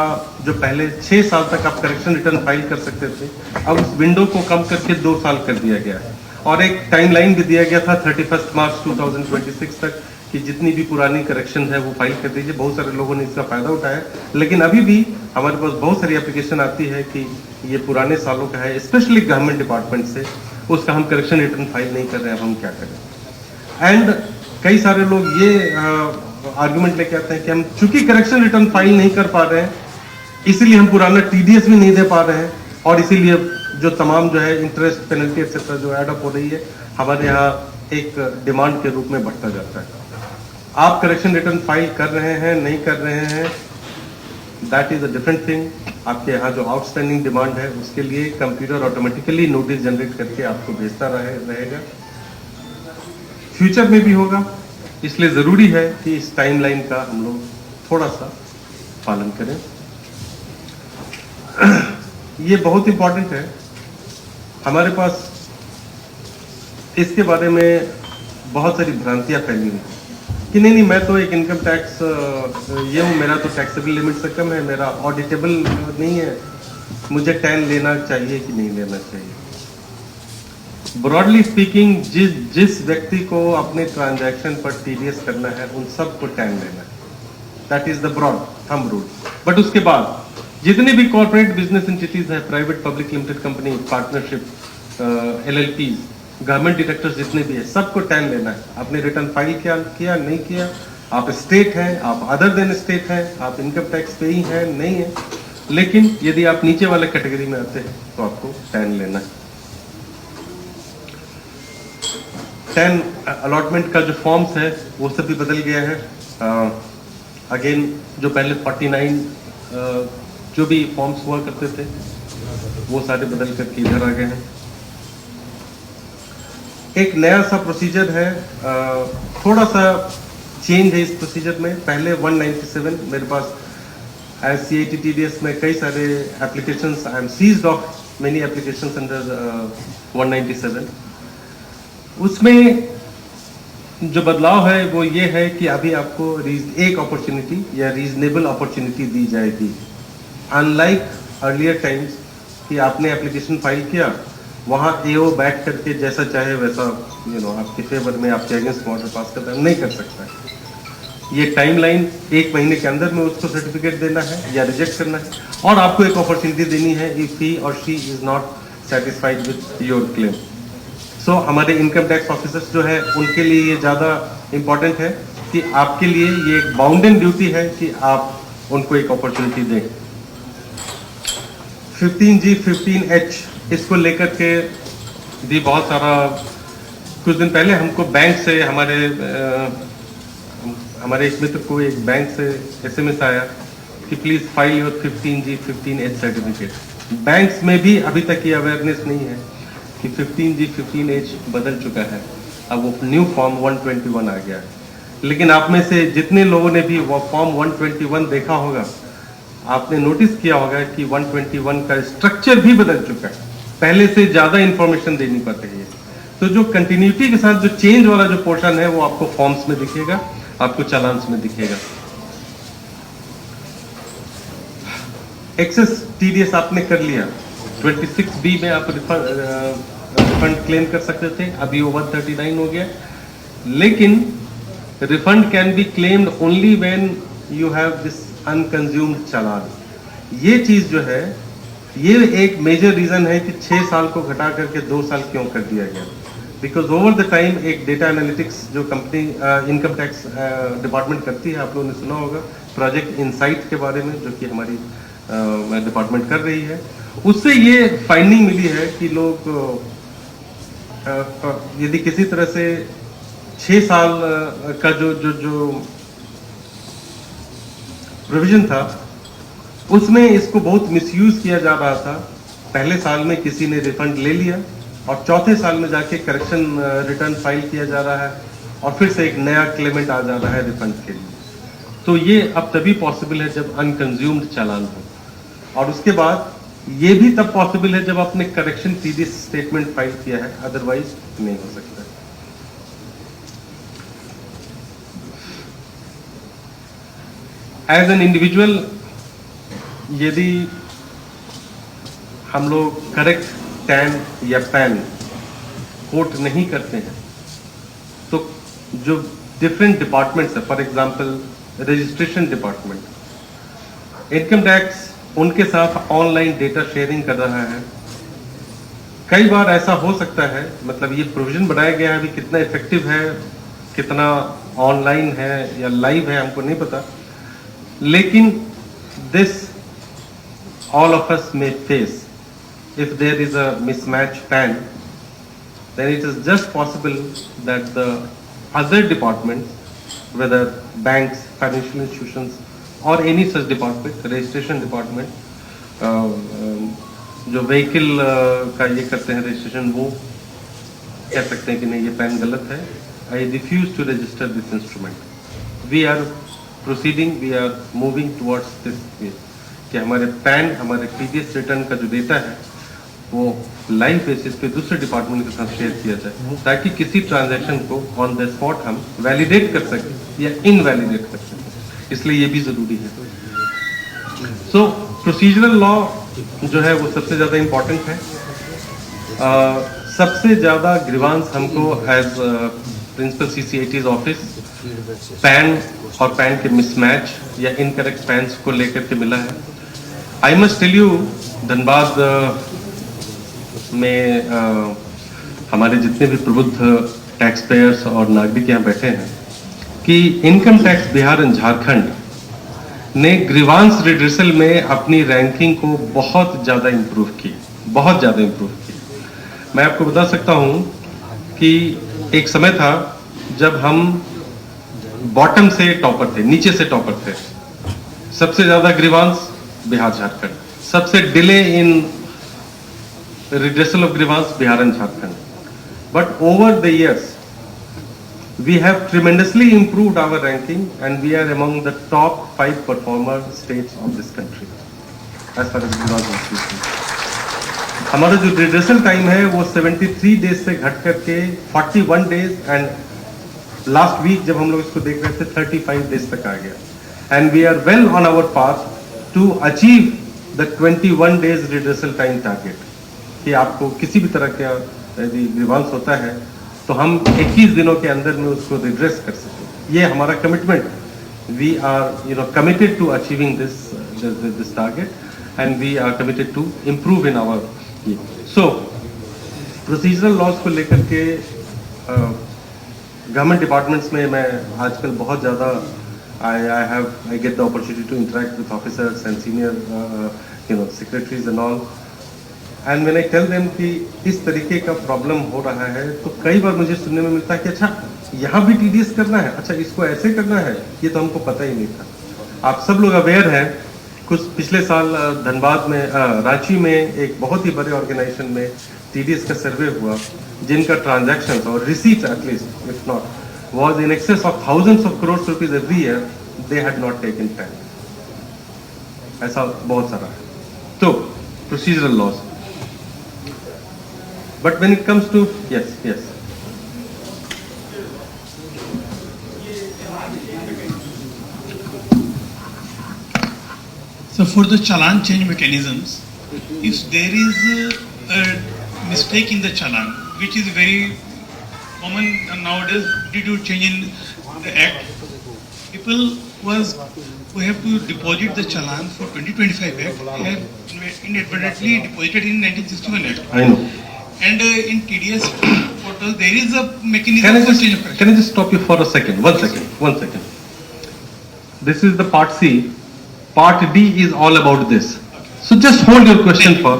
जो पहले 6 साल तक आप करेक्शन रिटर्न फाइल कर सकते थे, अब उस विंडो को कम करके 2 साल कर दिया गया है। और एक टाइमलाइन भी दिया गया था 31 मार्च 2026 तक कि जितनी भी पुरानी करेक्शन है वो फाइल कर दीजिए। बहुत सारे लोगों ने इसका फायदा उठाया, लेकिन अभी भी हमारे पास बहुत सारी एप्लीकेशन आती है कि ये पुराने सालों का है, स्पेशली गवर्नमेंट डिपार्टमेंट से, उसका हम करेक्शन रिटर्न फाइल नहीं कर रहे हैं, अब हम क्या करें। एंड कई सारे लोग ये आर्गुमेंट लेके आते हैं कि हम चूंकि करेक्शन रिटर्न फाइल नहीं कर पा रहे हैं, इसीलिए हम पुराना TDS भी नहीं दे पा रहे हैं, और इसीलिए जो तमाम जो है इंटरेस्ट, पेनल्टी एक्सेट्रा जो एड अप हो रही है, हमारे यहाँ एक डिमांड के रूप में बढ़ता जाता है। आप करेक्शन रिटर्न फाइल कर रहे हैं, नहीं कर रहे हैं, that is a different thing. आपके यहाँ जो आउटस्टैंडिंग डिमांड है उसके लिए कंप्यूटर ऑटोमेटिकली नोटिस जनरेट करके आपको भेजता रहेगा, फ्यूचर में भी होगा। इसलिए जरूरी है कि इस टाइमलाइन का हम लोग थोड़ा सा पालन करें। ये बहुत इंपॉर्टेंट है। हमारे पास इसके बारे में बहुत सारी भ्रांतियां फैली हुई कि नहीं मैं तो एक इनकम टैक्स ये हूँ, मेरा तो टैक्सेबल लिमिट से कम है, मेरा ऑडिटेबल नहीं है, मुझे 10 लेना चाहिए कि नहीं लेना चाहिए। ब्रॉडली स्पीकिंग जिस व्यक्ति को अपने ट्रांजैक्शन पर TDS करना है उन सबको 10 लेना है, that is the broad thumb rule. But उसके बाद जितने भी कॉर्पोरेट बिजनेस एंटिटीज है, private public limited company, partnership, LLPs, government directors जितने भी है, सबको 10 लेना है। आपने रिटर्न फाइल किया नहीं किया, आप स्टेट हैं, आप अदर देन स्टेट हैं, आप इनकम टैक्स पे ही हैं नहीं है, लेकिन यदि आप नीचे वाले कैटेगरी में आते हैं तो आपको 10 लेना है। 10 अलॉटमेंट का जो फॉर्म्स है वो सब भी बदल गया है। अगेन जो पहले 49 जो भी फॉर्म्स हुआ करते थे वो सारे बदल करके इधर आ गए हैं। एक नया सा प्रोसीजर है, थोड़ा सा चेंज है इस प्रोसीजर में। पहले 197 मेरे पास एज CIT TDS में कई सारे applications, I am seized of many applications under 197। उसमें जो बदलाव है वो ये है कि अभी आपको एक अपॉर्चुनिटी या रीजनेबल अपॉर्चुनिटी दी जाएगी, अनलाइक अर्लियर टाइम्स कि आपने एप्लीकेशन फाइल किया, वहाँ एओ बैठ करके जैसा चाहे वैसा आपके फेवर में आपके अगेंस्ट ऑर्डर पास करता है, नहीं कर सकता है। ये टाइमलाइन 1 महीने के अंदर में उसको सर्टिफिकेट देना है या रिजेक्ट करना है, और आपको एक अपॉर्चुनिटी देनी है इफ ही और she is not satisfied with your claim. So हमारे इनकम टैक्स ऑफिसर्स जो है उनके लिए ये ज़्यादा इम्पोर्टेंट है कि आपके लिए ये एक बाउंडेन ड्यूटी है कि आप उनको एक अपॉर्चुनिटी दें। 15G 15H इसको लेकर के भी बहुत सारा, कुछ दिन पहले हमको बैंक से हमारे एक मित्र को एक बैंक से SMS आया कि please file your 15G 15H certificate. Banks में भी अभी तक ये अवेयरनेस नहीं है कि 15G 15H बदल चुका है, अब वो न्यू फॉर्म 121 आ गया है। लेकिन आप में से जितने लोगों ने भी वो फॉर्म 121 देखा होगा, आपने नोटिस किया होगा कि 121 का स्ट्रक्चर भी बदल चुका है, पहले से ज्यादा इंफॉर्मेशन देनी पड़ रही है। तो जो कंटिन्यूटी के साथ जो चेंज वाला जो पोर्शन है वो आपको फॉर्म्स में दिखेगा, आपको चालान्स में दिखेगा। एक्सेस टीडीएस आपने कर लिया, 26B में आप रिफंड क्लेम कर सकते थे, अभी वो 139 हो गया। लेकिन refund can be claimed only when you have this unconsumed challan. ये चीज जो है ये एक मेजर रीजन है कि 6 साल को घटा करके 2 साल क्यों कर दिया गया। बिकॉज ओवर द टाइम एक डेटा एनालिटिक्स जो कंपनी इनकम टैक्स डिपार्टमेंट करती है, आप लोगों ने सुना होगा प्रोजेक्ट इनसाइट के बारे में, जो कि हमारी डिपार्टमेंट कर रही है, उससे ये फाइंडिंग मिली है कि लोग यदि किसी तरह से 6 साल का जो जो जो प्रोविजन था उसमें इसको बहुत मिसयूज किया जा रहा था। पहले साल में किसी ने रिफंड ले लिया और चौथे साल में जाके करेक्शन रिटर्न फाइल किया जा रहा है और फिर से एक नया क्लेमेंट आ जा रहा है रिफंड के लिए। तो ये अब तभी पॉसिबल है जब अनकंज्यूम्ड चालान हो, और उसके बाद ये भी तब पॉसिबल है जब आपने करेक्शन टीडीएस स्टेटमेंट फाइल किया है, अदरवाइज नहीं हो सकता। एज एन इंडिविजुअल यदि हम लोग करेक्ट टैन या पैन कोट नहीं करते हैं तो जो डिफरेंट डिपार्टमेंट्स है, for example registration department, income tax उनके साथ ऑनलाइन डेटा शेयरिंग कर रहा है। कई बार ऐसा हो सकता है, मतलब ये प्रोविजन बनाया गया है, अभी कितना इफेक्टिव है, कितना ऑनलाइन है या लाइव है हमको नहीं पता, लेकिन this all of us may face if there is a mismatch PAN, then it is just possible that the other departments, whether banks, financial institutions or any such department, registration department, जो व्हीकल का ये करते हैं रजिस्ट्रेशन, वो कह सकते हैं कि नहीं ये पैन गलत है, I refuse to register this instrument. We are proceeding, we are moving towards this way कि हमारे पैन, हमारे टीडीएस रिटर्न का जो डेटा है वो लाइव बेसिस पे दूसरे डिपार्टमेंट के साथ शेयर किया जाए, ताकि किसी ट्रांजैक्शन को ऑन द स्पॉट हम वैलिडेट कर सकें या इनवैलिडेट कर सकें, इसलिए ये भी जरूरी है। सो प्रोसीजरल लॉ जो है वो सबसे ज़्यादा इम्पोर्टेंट है। सबसे ज़्यादा ग्रीवांस हमको as principal CCIT's office PAN और पैन के मिसमैच या इनकरेक्ट पैन्स को लेकर के मिला है। I must tell you, Dhanbad में हमारे जितने भी प्रबुद्ध टैक्स पेयर्स और नागरिक यहाँ बैठे हैं कि income tax Bihar and Jharkhand ने ग्रीवांस रिड्रेसल में अपनी रैंकिंग को बहुत ज़्यादा इम्प्रूव की, बहुत ज़्यादा इम्प्रूव की। मैं आपको बता सकता हूँ कि एक समय था जब हम बॉटम से टॉपर थे, नीचे से टॉपर थे। सबसे ज़्यादा ग्रीवांस बिहार झारखंड, सबसे delay in redressal of grievance Bihar and Jharkhand. But over the years we have tremendously improved our ranking and we are among the top 5 performer states of this country as far as grievance is concerned. हमारा जो redressal time है वो 73 days से घट करके 41 days and लास्ट वीक जब हम लोग इसको देख रहे थे 35 डेज तक आ गया and we are well on our path to achieve the 21 days redressal time target, कि आपको किसी भी तरह का यदि ग्रीवांस होता है तो हम 21 दिनों के अंदर में उसको रिड्रेस कर सकें। ये हमारा commitment, we are committed to achieving this target and we are committed to improve in our. So procedural laws को लेकर के गवर्नमेंट डिपार्टमेंट्स में मैं आजकल बहुत ज़्यादा I get the opportunity to interact with officers and senior secretaries and all, and when I tell them कि इस तरीके का प्रॉब्लम हो रहा है तो कई बार मुझे सुनने में मिलता है कि अच्छा यहाँ भी TDS करना है, अच्छा इसको ऐसे करना है, ये तो हमको पता ही नहीं था। आप सब लोग अवेयर हैं, कुछ पिछले साल धनबाद में रांची में एक बहुत ही बड़े ऑर्गेनाइजेशन में TDS का सर्वे हुआ जिनका ट्रांजैक्शंस और receipts at least if not was in excess of thousands of crores rupees every year, they had not taken time. ऐसा बहुत सारा है। तो procedural laws. But when it comes to yes. So for the challan change mechanisms, if there is a mistake in the challan, which is very common nowadays due to change in the act, people who have to deposit the challan for 2025 act have inadvertently deposited in 1961 act. I know. And in TDS portal there is a mechanism for change of correction. Can I just stop you for a second? One second. This is the part C. Part D is all about this. So just hold your question for,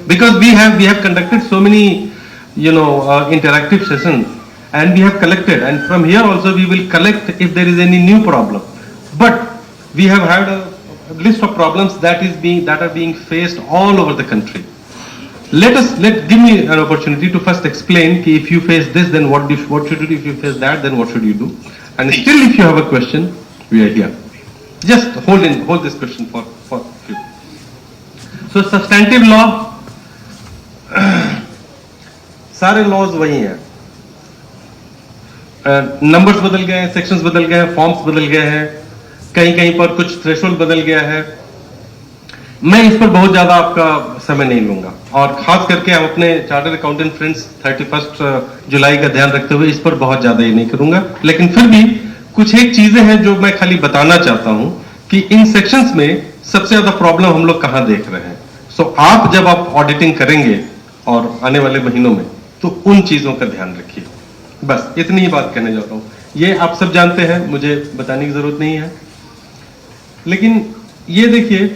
because we have conducted so many interactive sessions. And we have collected, and from here also we will collect if there is any new problem. But we have had a list of problems that are being faced all over the country. Give me an opportunity to first explain कि if you face this, then what should you do? If you face that, then what should you do? And still, if you have a question, we are here. Just hold this question for few. So substantive law, सारे laws वही हैं। नंबर्स बदल गए हैं, सेक्शंस बदल गए हैं, फॉर्म्स बदल गए हैं, कहीं पर कुछ थ्रेशोल्ड बदल गया है। मैं इस पर बहुत ज्यादा आपका समय नहीं लूंगा, और खास करके हम अपने चार्टर्ड अकाउंटेंट फ्रेंड्स 31 जुलाई का ध्यान रखते हुए इस पर बहुत ज्यादा ये नहीं करूंगा। लेकिन फिर भी कुछ एक चीजें हैं जो मैं खाली बताना चाहता हूं कि इन सेक्शंस में सबसे ज्यादा प्रॉब्लम हम लोग कहां देख रहे हैं। सो आप जब आप ऑडिटिंग करेंगे और आने वाले महीनों में, तो उन चीजों का ध्यान रखिए। बस इतनी ही बात कहने जा रहा हूं। ये आप सब जानते हैं, मुझे बताने की जरूरत नहीं है। लेकिन ये देखिए,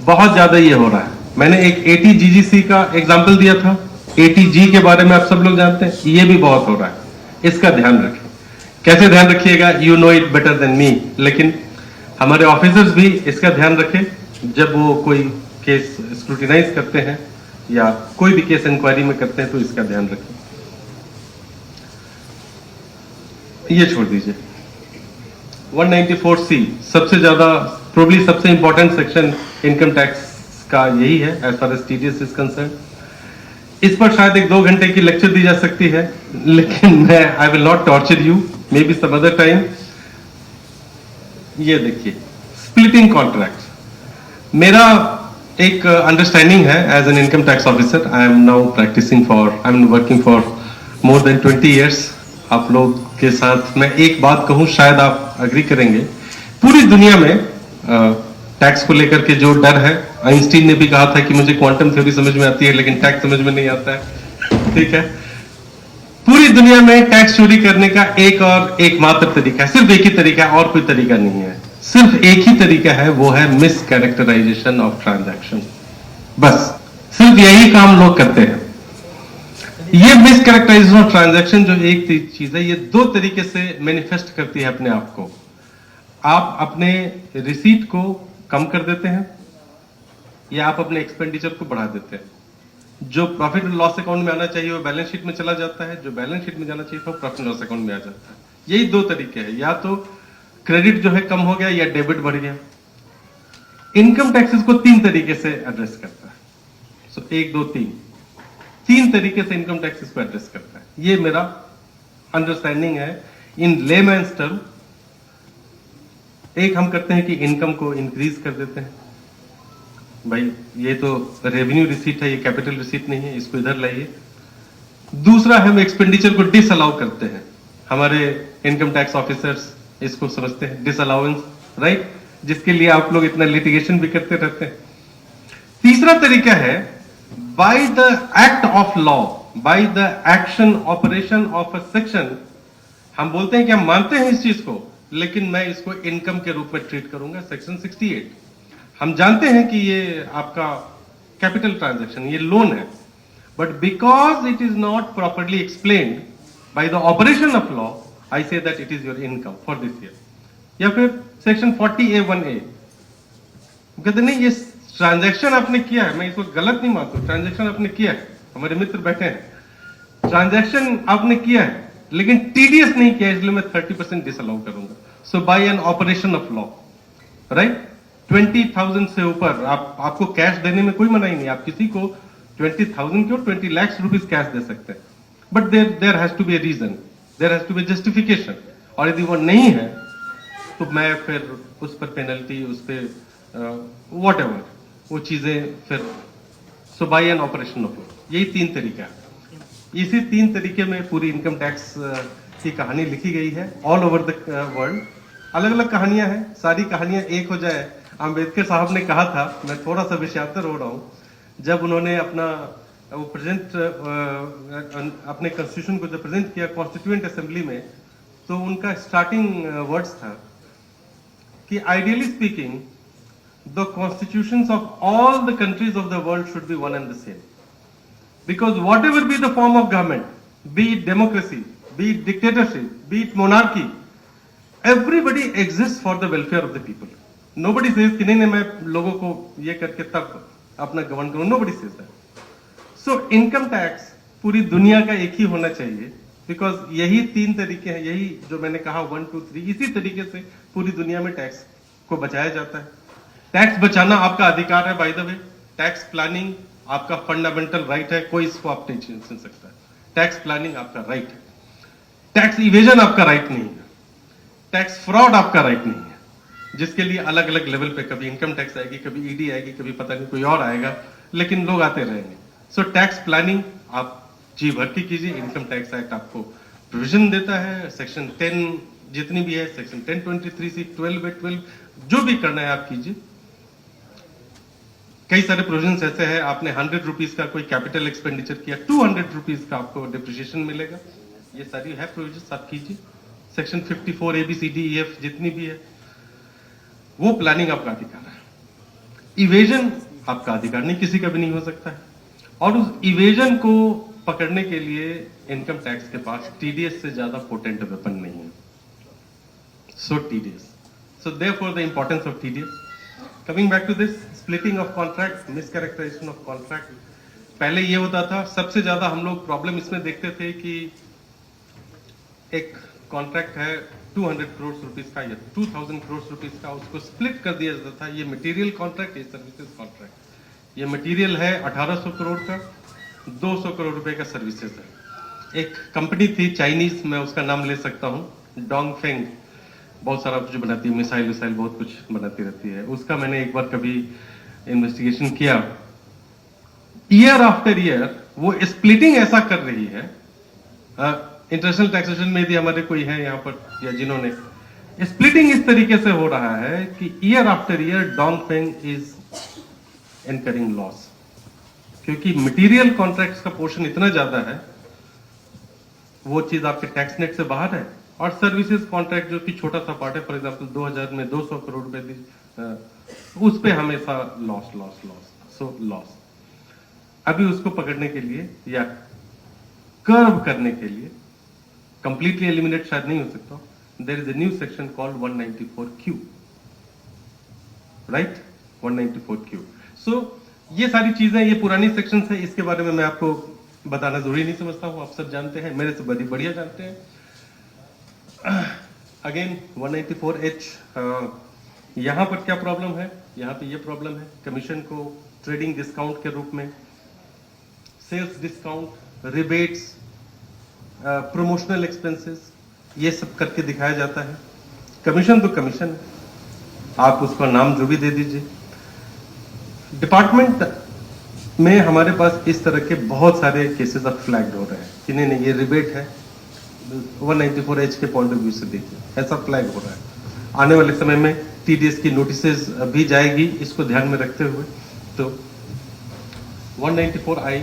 बहुत ज्यादा ये हो रहा है। मैंने एक ATGGC का एग्जांपल दिया था, ATG के बारे में आप सब लोग जानते हैं, ये भी बहुत हो रहा है। इसका ध्यान रखें। कैसे ध्यान रखिएगा, you know it better than me, लेकिन हमारे ऑफिसर्स भी इसका ध्यान रखें जब वो कोई केस स्क्रूटिनाइज करते हैं या कोई भी केस इंक्वायरी में करते हैं, तो इसका ध्यान रखें। ये छोड़ दीजिए। 194C सबसे ज्यादा प्रोबब्ली सबसे इंपॉर्टेंट सेक्शन इनकम टैक्स का यही है as far as TDS is concerned. इस पर शायद 1-2 घंटे की लेक्चर दी जा सकती है, लेकिन मैं I will not torture you, maybe some other time. ये देखिए, स्प्लिटिंग कॉन्ट्रैक्ट मेरा एक अंडरस्टैंडिंग है as an income tax officer. I am now working for more than 20 years। आप लोग के साथ मैं एक बात कहूं, शायद आप अग्री करेंगे, पूरी दुनिया में टैक्स को लेकर के जो डर है, आइंस्टीन ने भी कहा था कि मुझे क्वांटम थ्योरी समझ में आती है लेकिन टैक्स समझ में नहीं आता है। ठीक है, पूरी दुनिया में टैक्स चोरी करने का एक और एकमात्र तरीका है, सिर्फ एक ही तरीका है, और कोई तरीका नहीं है। सिर्फ एक ही तरीका है, वो है मिस कैरेक्टराइजेशन ऑफ ट्रांजैक्शन। बस सिर्फ यही काम लोग करते हैं। ये मिस कैरेक्टराइजेशन ऑफ ट्रांजैक्शन जो एक चीज है, ये 2 तरीके से मैनिफेस्ट करती है अपने आप को। आप अपने रिसीट को कम कर देते हैं या आप अपने एक्सपेंडिचर को बढ़ा देते हैं। जो प्रॉफिट एंड लॉस अकाउंट में आना चाहिए वो बैलेंस शीट में चला जाता है, जो बैलेंस शीट में जाना चाहिए वो प्रॉफिट एंड लॉस अकाउंट में आ जाता है। यही 2 तरीके हैं, या तो क्रेडिट जो है कम हो गया या डेबिट बढ़ गया। इनकम टैक्सेस को 3 तरीके से एड्रेस करता है। सो 1, 2, 3 तरीके से इनकम टैक्सेस को एड्रेस करता है। ये मेरा अंडरस्टैंडिंग है इन लेमैन्स टर्म। एक हम करते हैं कि इनकम को इंक्रीज कर देते हैं, भाई ये तो रेवेन्यू रिसीट है, ये कैपिटल रिसीट नहीं है, इसको इधर लाइए। दूसरा हम एक्सपेंडिचर को डिसअलाउ करते हैं, हमारे इनकम टैक्स ऑफिसर्स इसको समझते हैं डिसअलाउंस, राइट, जिसके लिए आप लोग इतना लिटिगेशन भी करते रहते हैं। तीसरा तरीका है by the act of law, by the action operation of a section. हम बोलते हैं कि हम मानते हैं इस चीज को, लेकिन मैं इसको इनकम के रूप में ट्रीट करूंगा, सेक्शन 68। हम जानते हैं कि ये आपका कैपिटल ट्रांजैक्शन, ये लोन है, but because it is not properly explained by the operation of law, I say that it is your income for this year. या फिर सेक्शन 40A1A कहते नहीं ये ट्रांजैक्शन आपने किया है, मैं इसको गलत नहीं मानता, ट्रांजैक्शन आपने किया है, हमारे मित्र बैठे हैं, ट्रांजैक्शन आपने किया है लेकिन टीडीएस नहीं किया, इसलिए मैं 30% डिसअलाउ करूंगा। So by an operation of law, right, 20,000 से ऊपर आपको कैश देने में कोई मनाही नहीं, आप किसी को 20,000 की और 20 लाख रुपीज कैश दे सकते हैं, but there has to be a reason, there has to be justification, और यदि वो नहीं है तो मैं फिर उस पर पेनल्टी, उस पर वॉट एवर वो चीजें फिर, so by an operation of law, यही 3 तरीका है। इसी 3 तरीके में पूरी इनकम टैक्स की कहानी लिखी गई है ऑल ओवर द वर्ल्ड। अलग अलग कहानियां हैं, सारी कहानियां एक हो जाए। अम्बेडकर साहब ने कहा था, मैं थोड़ा सा विषयातर हो रहा हूं, जब उन्होंने अपना वो प्रेजेंट अपने कॉन्स्टिट्यूशन को जब प्रेजेंट किया कॉन्स्टिट्यूएंट असेंबली में, तो उनका स्टार्टिंग वर्ड्स था कि ideally speaking the constitutions of all the countries of the world should be one and the same, because whatever be the form of government, be it democracy, be it dictatorship, be it monarchy, everybody exists for the welfare of the people. Nobody says कि नहीं मैं लोगों को ये करके तब अपना गवर्न करूं, nobody says that. So income tax पूरी दुनिया का एक ही होना चाहिए, because यही 3 तरीके हैं, यही जो मैंने कहा 1 2 3, इसी तरीके से पूरी दुनिया में टैक्स को बचाया जाता है। टैक्स बचाना आपका अधिकार है, by the way, tax planning आपका फंडामेंटल राइट है, कोई इसको आप नहीं छीन सकता है। टैक्स प्लानिंग आपका राइट है, टैक्स इवेजन आपका राइट नहीं है, टैक्स फ्रॉड आपका राइट नहीं है, जिसके लिए अलग अलग लेवल पे कभी इनकम टैक्स आएगी, कभी ईडी आएगी, कभी पता नहीं कोई और आएगा, लेकिन लोग आते रहेंगे। सो टैक्स प्लानिंग आप जी भर की कीजिए, इनकम टैक्स एक्ट आपको प्रोविजन देता है, सेक्शन 10 जितनी भी है, सेक्शन 1023 से 12 जो भी करना है आप कीजिए। कई सारे प्रोविजंस ऐसे हैं, आपने 100 रुपीज का कोई कैपिटल एक्सपेंडिचर किया, 200 रुपीज का आपको डिप्रिसिएशन मिलेगा, ये सारी है प्रोविजंस, आप कीजिए। सेक्शन 54 ABCDEF जितनी भी है, वो प्लानिंग आपका अधिकार है। इवेजन आपका अधिकार नहीं, किसी का भी नहीं हो सकता है, और उस इवेजन को पकड़ने के लिए इनकम टैक्स के पास टीडीएस से ज्यादा पोटेंट वेपन नहीं है। So TDS, so therefore the importance of TDS. Coming back to this splitting of contract, mischaracterization of contract, पहले ये होता था, सबसे ज्यादा हम लोग प्रॉब्लम इसमें देखते थे कि एक कॉन्ट्रैक्ट है 200 करोड़ रुपीस का या 2000 करोड़ रुपीस का, उसको स्प्लिट कर दिया जाता था, ये मटेरियल कॉन्ट्रैक्ट, ये सर्विसेज कॉन्ट्रैक्ट। ये मटेरियल है 1800 करोड़ का, 200 करोड़ रुपए का सर्विसेज है। एक कंपनी थी चाइनीज, मैं उसका नाम ले सकता हूं, डोंगफेंग, बहुत सारा कुछ बनाती है, मिसाइल विसाइल बहुत कुछ बनाती रहती है, उसका मैंने एक बार कभी इन्वेस्टिगेशन किया। ईयर आफ्टर ईयर वो स्प्लिटिंग ऐसा कर रही है, इंटरनेशनल टैक्सेशन में यदि हमारे कोई है यहाँ पर या जिन्होंने, स्प्लिटिंग इस तरीके से हो रहा है कि year after year Dongfeng is incurring loss, क्योंकि मटेरियल कॉन्ट्रैक्ट्स का पोर्शन इतना ज्यादा है, वो चीज आपके टैक्स नेट से बाहर है, और सर्विसेज कॉन्ट्रैक्ट जो कि छोटा सा पार्ट है, फॉर एग्जांपल 2000 में 200 करोड़ रुपए उस पे हमेशा loss loss loss, so loss. अभी उसको पकड़ने के लिए या कर्व करने के लिए, कंप्लीटली एलिमिनेट शायद नहीं हो सकता, there is a new section called 194Q, right, 194Q। So ये सारी चीजें, ये पुरानी सेक्शन है, इसके बारे में मैं आपको बताना जरूरी नहीं समझता हूं, आप सब जानते हैं, मेरे से बड़ी बढ़िया जानते हैं। अगेन 194H, यहां पर क्या प्रॉब्लम है, यहां पे ये प्रॉब्लम है, कमीशन को ट्रेडिंग डिस्काउंट के रूप में, sales discount, rebates, promotional expenses, ये सब करके दिखाया जाता है। कमीशन तो कमीशन है, आप उसका नाम जो भी दे दीजिए। डिपार्टमेंट में हमारे पास इस तरह के बहुत सारे केसेस अब फ्लैग्ड हो रहे हैं कि नहीं नहीं ये रिबेट है, 194H के पॉइंट ऑफ व्यू से देखिए ऐसा फ्लैग हो रहा है। आने वाले समय में TDS की नोटिसेस भी जाएगी इसको ध्यान में रखते हुए। तो 194I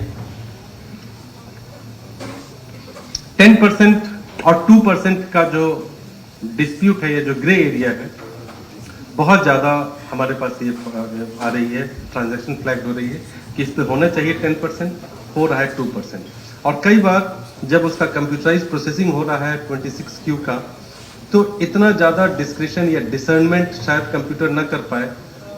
10% और 2% का जो डिस्प्यूट है, ये जो ग्रे एरिया है, बहुत ज्यादा हमारे पास ये आ रही है, ट्रांजैक्शन फ्लैग हो रही है कि इस पे होना चाहिए 10%, हो रहा है 2%। और कई बार जब उसका कंप्यूटराइज प्रोसेसिंग हो रहा है 26Q का, तो इतना ज्यादा डिस्क्रिशन या डिसर्नमेंट शायद कंप्यूटर न कर पाए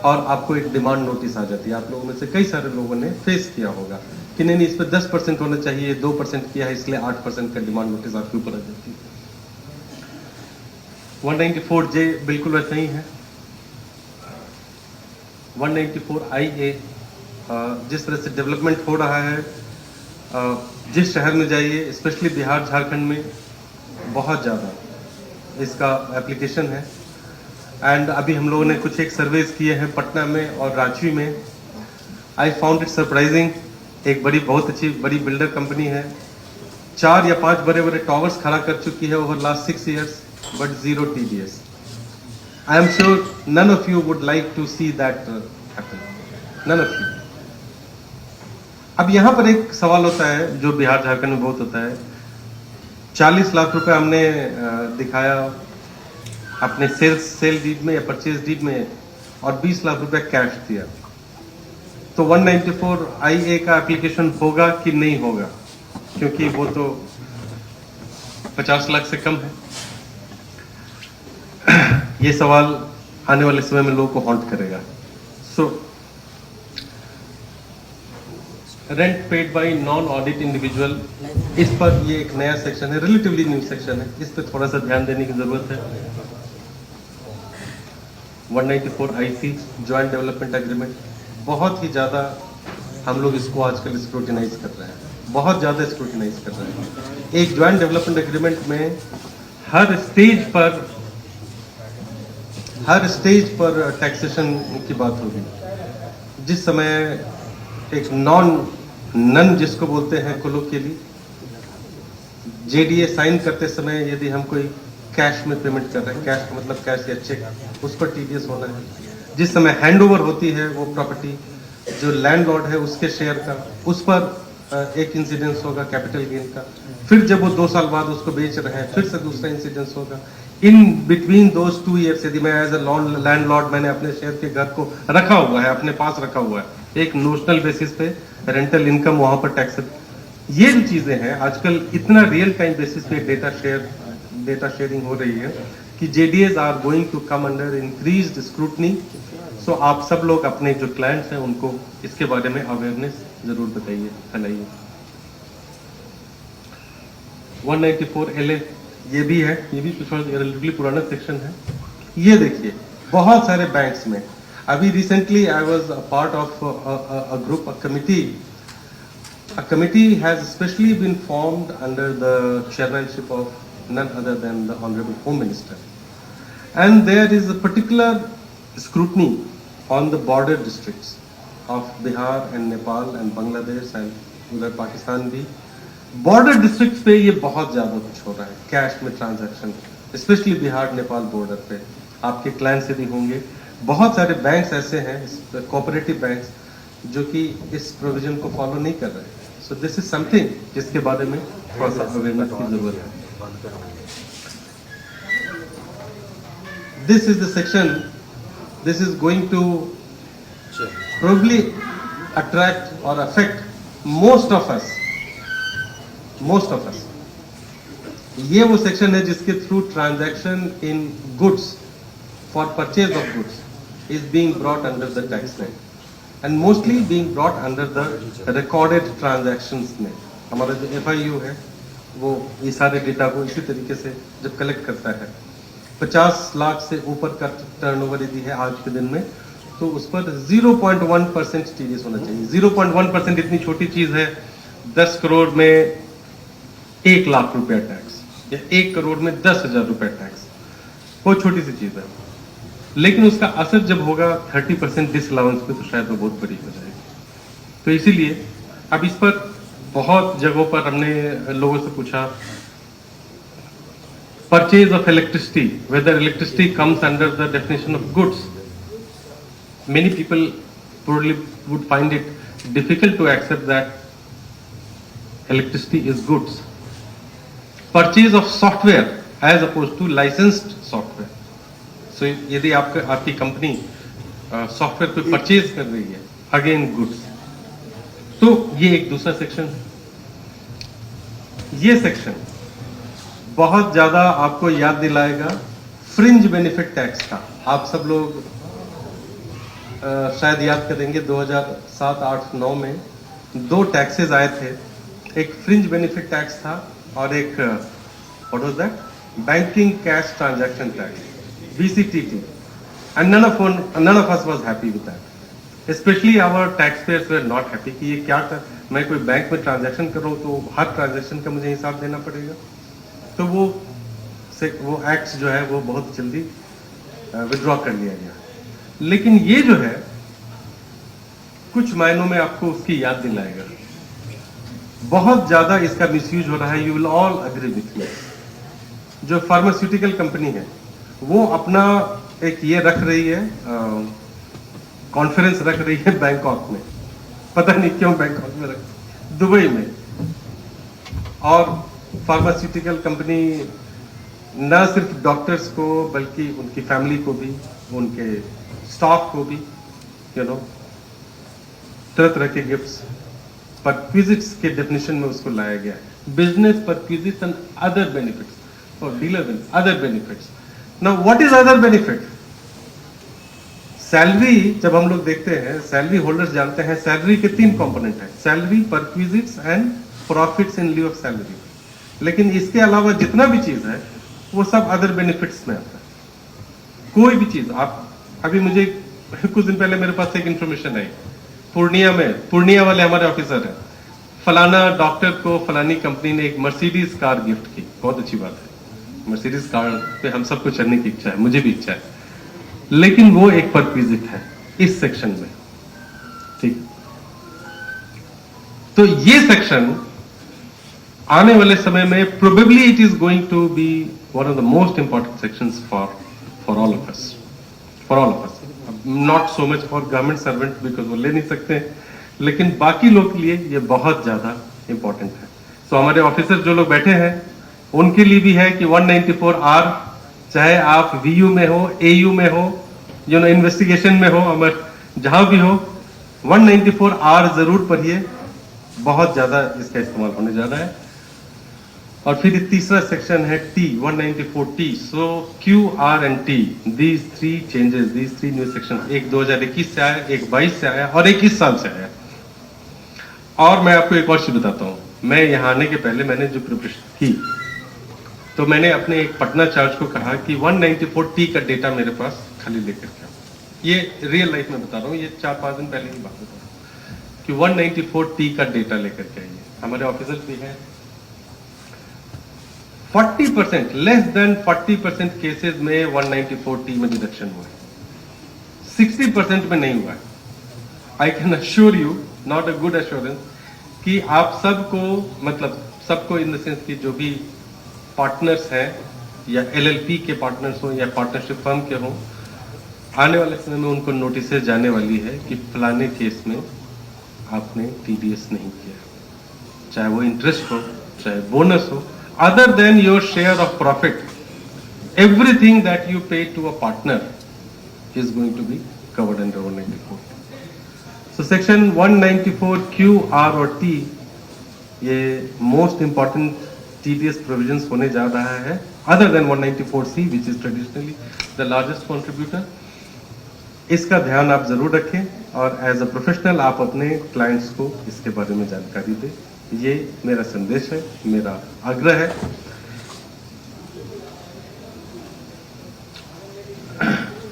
और आपको एक डिमांड नोटिस आ जाती है। आप लोगों में से कई सारे लोगों ने फेस किया होगा कि नहीं इस पे 10% होना चाहिए, 2% किया है इसलिए 8% का डिमांड नोटिस आपके ऊपर आ जाती है। 194J बिल्कुल वैसा ही है। 194IA जिस तरह से डेवलपमेंट हो रहा है, जिस शहर में जाइए, स्पेशली बिहार झारखंड में बहुत ज़्यादा इसका एप्लीकेशन है। एंड अभी हम लोगों ने कुछ एक सर्वेज किए हैं पटना में और रांची में। आई फाउंड इट सरप्राइजिंग, एक बहुत अच्छी बड़ी बिल्डर कंपनी है, 4 या 5 बड़े बड़े टावर्स खड़ा कर चुकी है over last 6 years, but 0 TDS। I am sure none of you would like to see that happen, none of you. अब यहां पर एक सवाल होता है जो बिहार झारखंड में बहुत होता है। 40 लाख रुपए हमने दिखाया अपने सेल डीड में या परचेज डीड में और 20 लाख रुपए कैश दिया, तो 194IA का एप्लीकेशन होगा कि नहीं होगा, क्योंकि वो तो 50 लाख से कम है। ये सवाल आने वाले समय में लोगों को हॉन्ट करेगा। So rent paid by non audit individual, इस पर ये एक नया सेक्शन है, रिलेटिवली न्यू सेक्शन है, इस पर थोड़ा सा ध्यान देने की जरूरत है। 194IC ज्वाइंट डेवलपमेंट एग्रीमेंट, बहुत ही ज्यादा हम लोग इसको आजकल स्क्रूटिनाइज कर रहे हैं, बहुत ज्यादा स्क्रूटिनाइज कर रहे हैं। एक ज्वाइंट डेवलपमेंट एग्रीमेंट में हर स्टेज पर टैक्सेशन की बात होगी। जिस समय एक नन जिसको बोलते हैं कोलोकियली, JDA साइन करते समय यदि हम कोई कैश में पेमेंट कर रहे हैं, कैश मतलब कैश या चेक, उस पर TDS होना है। जिस समय हैंडओवर होती है वो प्रॉपर्टी, जो लैंडलॉर्ड है उसके शेयर का, उस पर एक इंसिडेंस होगा कैपिटल गेन का। फिर जब वो 2 साल बाद उसको बेच रहे हैं, फिर से दूसरा इंसिडेंस होगा। इन बिटवीन दोज 2 years यदि मैं एज अ लैंडलॉर्ड मैंने अपने शेयर के घर को रखा हुआ है, अपने पास रखा हुआ है, एक नोशनल बेसिस पे रेंटल इनकम वहां पर टैक्स, ये जो चीजें हैं आजकल इतना रियल टाइम बेसिस पे डेटा शेयरिंग हो रही है कि JDAs are going to come under increased scrutiny. So आप सब लोग अपने जो क्लाइंट्स हैं उनको इसके बारे में अवेयरनेस जरूर बताइए, फैलाइए। 194LA ये भी है, ये भी कुछ रिलेटिवली पुराना सेक्शन है। ये देखिए बहुत सारे बैंक्स में अभी recently I was a part of a group, a committee has specially been formed under the chairmanship of none other than the Honorable Home Minister, and there is a particular scrutiny on the border districts of Bihar and Nepal and Bangladesh and उधर पाकिस्तान भी। बॉर्डर डिस्ट्रिक्ट पे ये बहुत ज्यादा कुछ हो रहा है, कैश में transaction, specially Bihar Nepal border पे। आपके क्लाइंट्स यदि होंगे, बहुत सारे बैंक्स ऐसे हैं, कोऑपरेटिव बैंक्स, जो कि इस प्रोविजन को फॉलो नहीं कर रहे। सो दिस इज समथिंग जिसके बारे में थोड़ा सा अवेयरनेस की जरूरत है। This is the section, this is going to probably attract और अफेक्ट मोस्ट ऑफ अस। ये वो सेक्शन है जिसके through transaction in goods for purchase of goods is being brought under the tax line and mostly being brought under the recorded transactions में। हमारा जो FIU है वो ये सारे डेटा को इसी तरीके से जब कलेक्ट करता है, 50 लाख से ऊपर का टर्नओवर यदि है आज के दिन में, तो उस पर 0.1% TDS होना चाहिए। 0.1% इतनी छोटी चीज है, 10 करोड़ में 1,00,000 रुपया टैक्स या 1 करोड़ में 10,000 रुपया टैक्स, वो छोटी सी चीज है, लेकिन उसका असर जब होगा 30% डिसअलाउंस पे, तो शायद वो बहुत बड़ी हो जाएगी। तो इसीलिए अब इस पर बहुत जगहों पर हमने लोगों से पूछा, purchase of electricity, whether electricity comes under the definition of goods. Many people probably would find it difficult to accept that electricity is goods. Purchase of software as opposed to licensed software. So यदि आपकी कंपनी सॉफ्टवेयर पे परचेज कर रही है, अगेन गुड्स। तो ये एक दूसरा सेक्शन है। ये सेक्शन बहुत ज्यादा आपको याद दिलाएगा फ्रिंज बेनिफिट टैक्स का। आप सब लोग शायद याद करेंगे 2007, 8, 9 में 2 टैक्सेस आए थे। एक फ्रिंज बेनिफिट टैक्स था और एक what was that, banking cash transaction tax, BCTT, and none of us was happy with that. Especially our taxpayers were not happy कि ये क्या था, मैं कोई बैंक में ट्रांजैक्शन कर रहा हूँ तो हर ट्रांजैक्शन का मुझे हिसाब देना पड़ेगा। तो वो एक्ट जो है वो बहुत जल्दी विड्रॉ कर लिया गया। लेकिन ये जो है कुछ मायनों में आपको उसकी याद दिलाएगा। बहुत ज्यादा इसका मिसयूज हो रहा है, you will all agree with me. जो फार्मास्यूटिकल कंपनी है वो अपना एक ये रख रही है, कॉन्फ्रेंस रख रही है बैंकॉक में, पता नहीं क्यों बैंकॉक में दुबई में। और फार्मास्यूटिकल कंपनी न सिर्फ डॉक्टर्स को बल्कि उनकी फैमिली को भी, उनके स्टाफ को भी तरह तरह के गिफ्ट्स, परक्विजिट्स के डेफिनेशन में उसको लाया गया है। Business perquisites and other benefits और dealer other benefits. Now what is other benefit? Salary जब हम लोग देखते हैं, सैलरी होल्डर्स जानते हैं सैलरी के 3 कंपोनेंट है, salary, perquisites and profits in लिeu of salary. लेकिन इसके अलावा जितना भी चीज है वो सब अदर बेनिफिट्स में आता है। कोई भी चीज आप, अभी मुझे कुछ दिन पहले मेरे पास एक इंफॉर्मेशन आई, पूर्णिया वाले हमारे ऑफिसर हैं, फलाना डॉक्टर को फलानी कंपनी ने एक मर्सिडीज कार गिफ्ट की। बहुत अच्छी बात है, मर्सिडीज कार पे हम सबको चढ़ने की इच्छा है, मुझे भी इच्छा है, लेकिन वो एक परक्विजिट है इस सेक्शन में। ठीक, तो ये सेक्शन आने वाले समय में probably it is going to be one of the most important sections for all of us, not so much for government servant because वो ले नहीं सकते, लेकिन बाकी लोग के लिए ये बहुत ज्यादा इंपॉर्टेंट है। तो हमारे ऑफिसर जो लोग बैठे हैं उनके लिए भी है कि 194R, चाहे आप VU में हो, AU में हो, इन्वेस्टिगेशन में हो, अमर जहां भी हो, 194R जरूर पढ़िए, बहुत ज्यादा इसका इस्तेमाल होने जा रहा है। और फिर तीसरा सेक्शन है T, 194T। So Q, R and T, these 3 changes, these 3 new section, एक 2021 से आया, एक 22 से आया और एक इस साल से आया। और मैं आपको एक और चीज बताता हूँ, मैं यहाँ आने के पहले मैंने जो प्रिपरेशन की, तो मैंने अपने एक पटना चार्ज को कहा कि 194T का डेटा मेरे पास खाली लेकर के आओ। ये रियल लाइफ में बता रहा हूँ, ये 4-5 दिन पहले की बात बता रहा हूँ कि 194T का डेटा लेकर के आइए। हमारे ऑफिसर्स भी हैं। 40%, लेस देन 40% केसेस में 194T में डिडक्शन हुआ है, 60% में नहीं हुआ है। I can assure you, not a good assurance, कि आप सबको, मतलब सबको इन द सेंस कि जो भी पार्टनर्स हैं या LLP के पार्टनर्स हो या पार्टनरशिप फर्म के हो, आने वाले समय में उनको नोटिस जाने वाली है कि फलाने केस में आपने TDS नहीं किया, चाहे वो इंटरेस्ट हो चाहे बोनस हो, other than your share of profit, everything that you pay to a partner is going to be covered under 194. So section 194Q, R और T ये most important TDS provisions होने जा रहा है, other than 194C which is traditionally the largest contributor। इसका ध्यान आप जरूर रखें और एज अ प्रोफेशनल आप अपने क्लाइंट्स को इसके बारे में जानकारी दें। ये मेरा संदेश है, मेरा आग्रह है।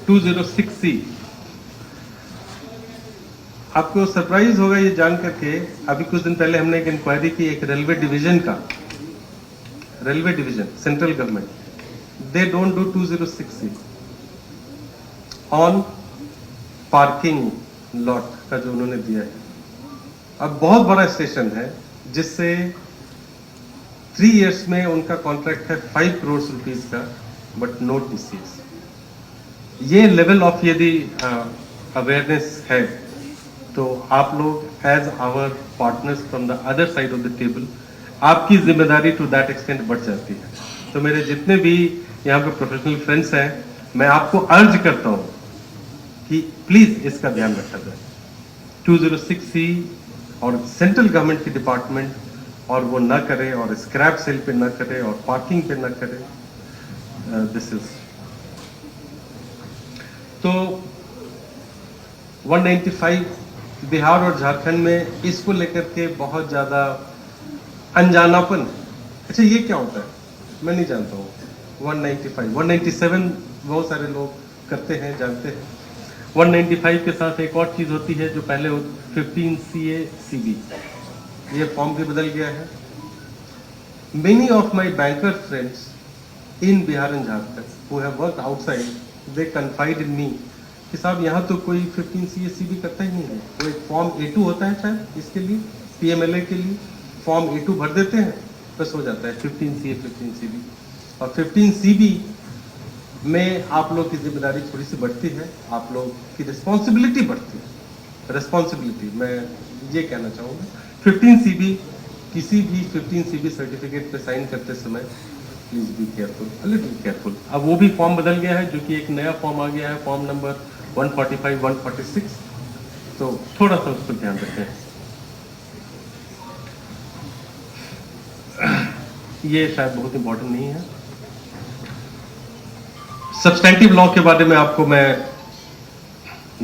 206C, आपको सरप्राइज होगा ये जान करके, अभी कुछ दिन पहले हमने एक इंक्वायरी की एक रेलवे डिवीजन का, railway division, central government, they don't do 206C on parking lot का जो उन्होंने दिया है। अब बहुत बड़ा स्टेशन है जिससे 3 इयर्स में उनका कॉन्ट्रैक्ट है 5 करोड़ रुपीस का, बट नो TCS। ये लेवल ऑफ यदि अवेयरनेस है तो आप लोग as our partners from the other side of the table, आपकी जिम्मेदारी टू दैट एक्सटेंट बढ़ जाती है। तो मेरे जितने भी यहाँ पे प्रोफेशनल फ्रेंड्स हैं, मैं आपको अर्ज करता हूँ कि प्लीज इसका ध्यान रखा जाए। 206C और सेंट्रल गवर्नमेंट की डिपार्टमेंट और वो ना करे, और स्क्रैप सेल पे ना करे, और पार्किंग पे ना करे। दिस इज तो 195 बिहार और झारखंड में इसको लेकर के बहुत ज्यादा अनजानापन। अच्छा, ये क्या होता है मैं नहीं जानता हूँ। 195, 197 बहुत सारे लोग करते हैं, जानते हैं। 195 के साथ एक और चीज होती है जो पहले 15CA/CB, ये फॉर्म भी बदल गया है। Many of my banker friends in Bihar and Jharkhand who have worked outside, they confided in me कि साहब यहाँ तो कोई 15CA/CB करता ही नहीं है। वो एक फॉर्म A2 होता है शायद, इसके लिए PMLA के लिए फॉर्म A2 भर देते हैं, बस हो जाता है 15CA 15CB। और 15CB में आप लोग की जिम्मेदारी थोड़ी सी बढ़ती है, आप लोग की रिस्पॉन्सिबिलिटी बढ़ती है। रिस्पॉन्सिबिलिटी मैं ये कहना चाहूँगा, 15CB किसी भी 15CB सर्टिफिकेट पे साइन करते समय please be careful, a little careful. अब वो भी फॉर्म बदल गया है, जो कि एक नया फॉर्म आ गया है, फॉर्म नंबर 145, 146, तो थोड़ा सा उस पर ध्यान रखें। ये शायद बहुत इंपॉर्टेंट नहीं है। सब्सटेंटिव लॉ के बारे में आपको मैं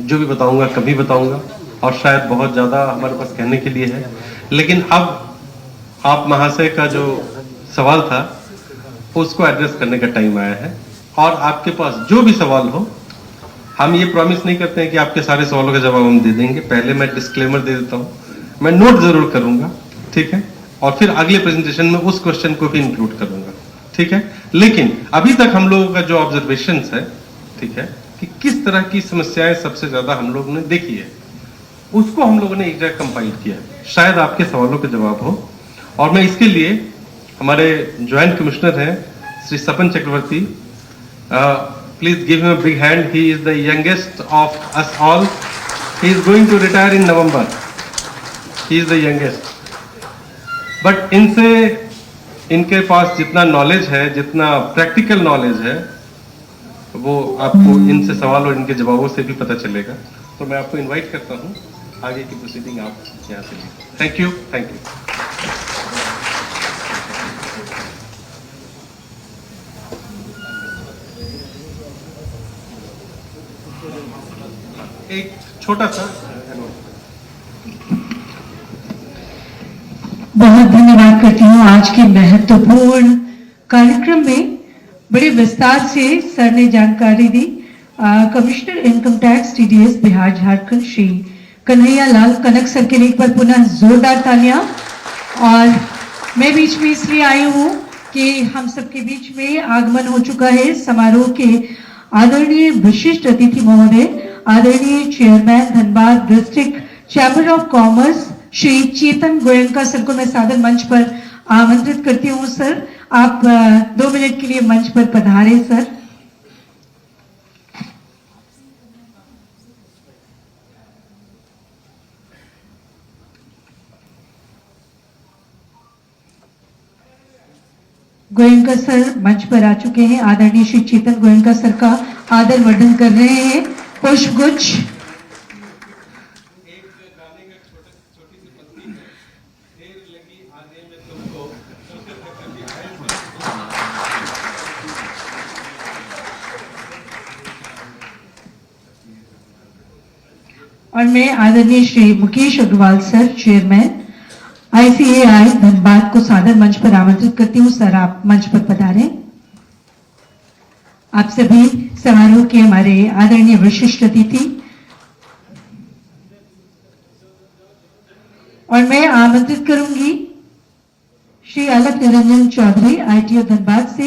जो भी बताऊंगा कम ही बताऊंगा, और शायद बहुत ज्यादा हमारे पास कहने के लिए है। लेकिन अब आप महाशय का जो सवाल था उसको एड्रेस करने का टाइम आया है, और आपके पास जो भी सवाल हो, हम ये प्रॉमिस नहीं करते हैं कि आपके सारे सवालों का जवाब हम दे देंगे। पहले मैं डिस्क्लेमर दे देता हूं, मैं नोट जरूर करूंगा, ठीक है, और फिर अगले प्रेजेंटेशन में उस क्वेश्चन को भी इंक्लूड करूंगा, ठीक है। लेकिन अभी तक हम लोगों का जो ऑब्जर्वेशन है, ठीक है, कि किस तरह की समस्याएं सबसे ज्यादा हम लोगों ने देखी है, उसको हम लोगों ने एक जगह कंपाइल किया है। शायद आपके सवालों के जवाब हो, और मैं इसके लिए हमारे ज्वाइंट कमिश्नर हैं Shri Sapan Chakraborty, please give him a big hand. He is the youngest of us all, he is going to retire in November, he is the youngest. But इनके पास जितना नॉलेज है, जितना प्रैक्टिकल नॉलेज है, वो आपको इनसे सवाल और इनके जवाबों से भी पता चलेगा। तो मैं आपको इनवाइट करता हूं, आगे की प्रोसीडिंग आप यहाँ से लीजिए। Thank you, thank you. एक छोटा सा बहुत धन्यवाद करती हूँ। आज के महत्वपूर्ण कार्यक्रम में बड़े विस्तार से सर ने जानकारी दी। Commissioner income tax TDS Bihar Jharkhand Shri Kanhaiya Lal Kanak sir के लिए एक बार पुनः जोरदार तालियां। और मैं बीच में इसलिए आई हूँ कि हम सबके बीच में आगमन हो चुका है समारोह के आदरणीय विशिष्ट अतिथि महोदय, आदरणीय chairman Dhanbad district chamber of commerce Shri Chetan Goenka sir को मैं सादर मंच पर आमंत्रित करती हूँ। सर, आप 2 मिनट के लिए मंच पर पधारें सर। गोयनका सर मंच पर आ चुके हैं। आदरणीय श्री चेतन गोयनका सर का आदर वर्धन कर रहे हैं। पुष्पगुच्छ और मैं आदरणीय Shri Mukesh Agrawal sir chairman ICAI Dhanbad को सादर मंच पर आमंत्रित करती हूँ। सर, आप मंच पर पधारें। आप सभी समारोह के हमारे आदरणीय विशिष्ट अतिथि, और मैं आमंत्रित करूंगी श्री अलक निरंजन चौधरी ITO धनबाद से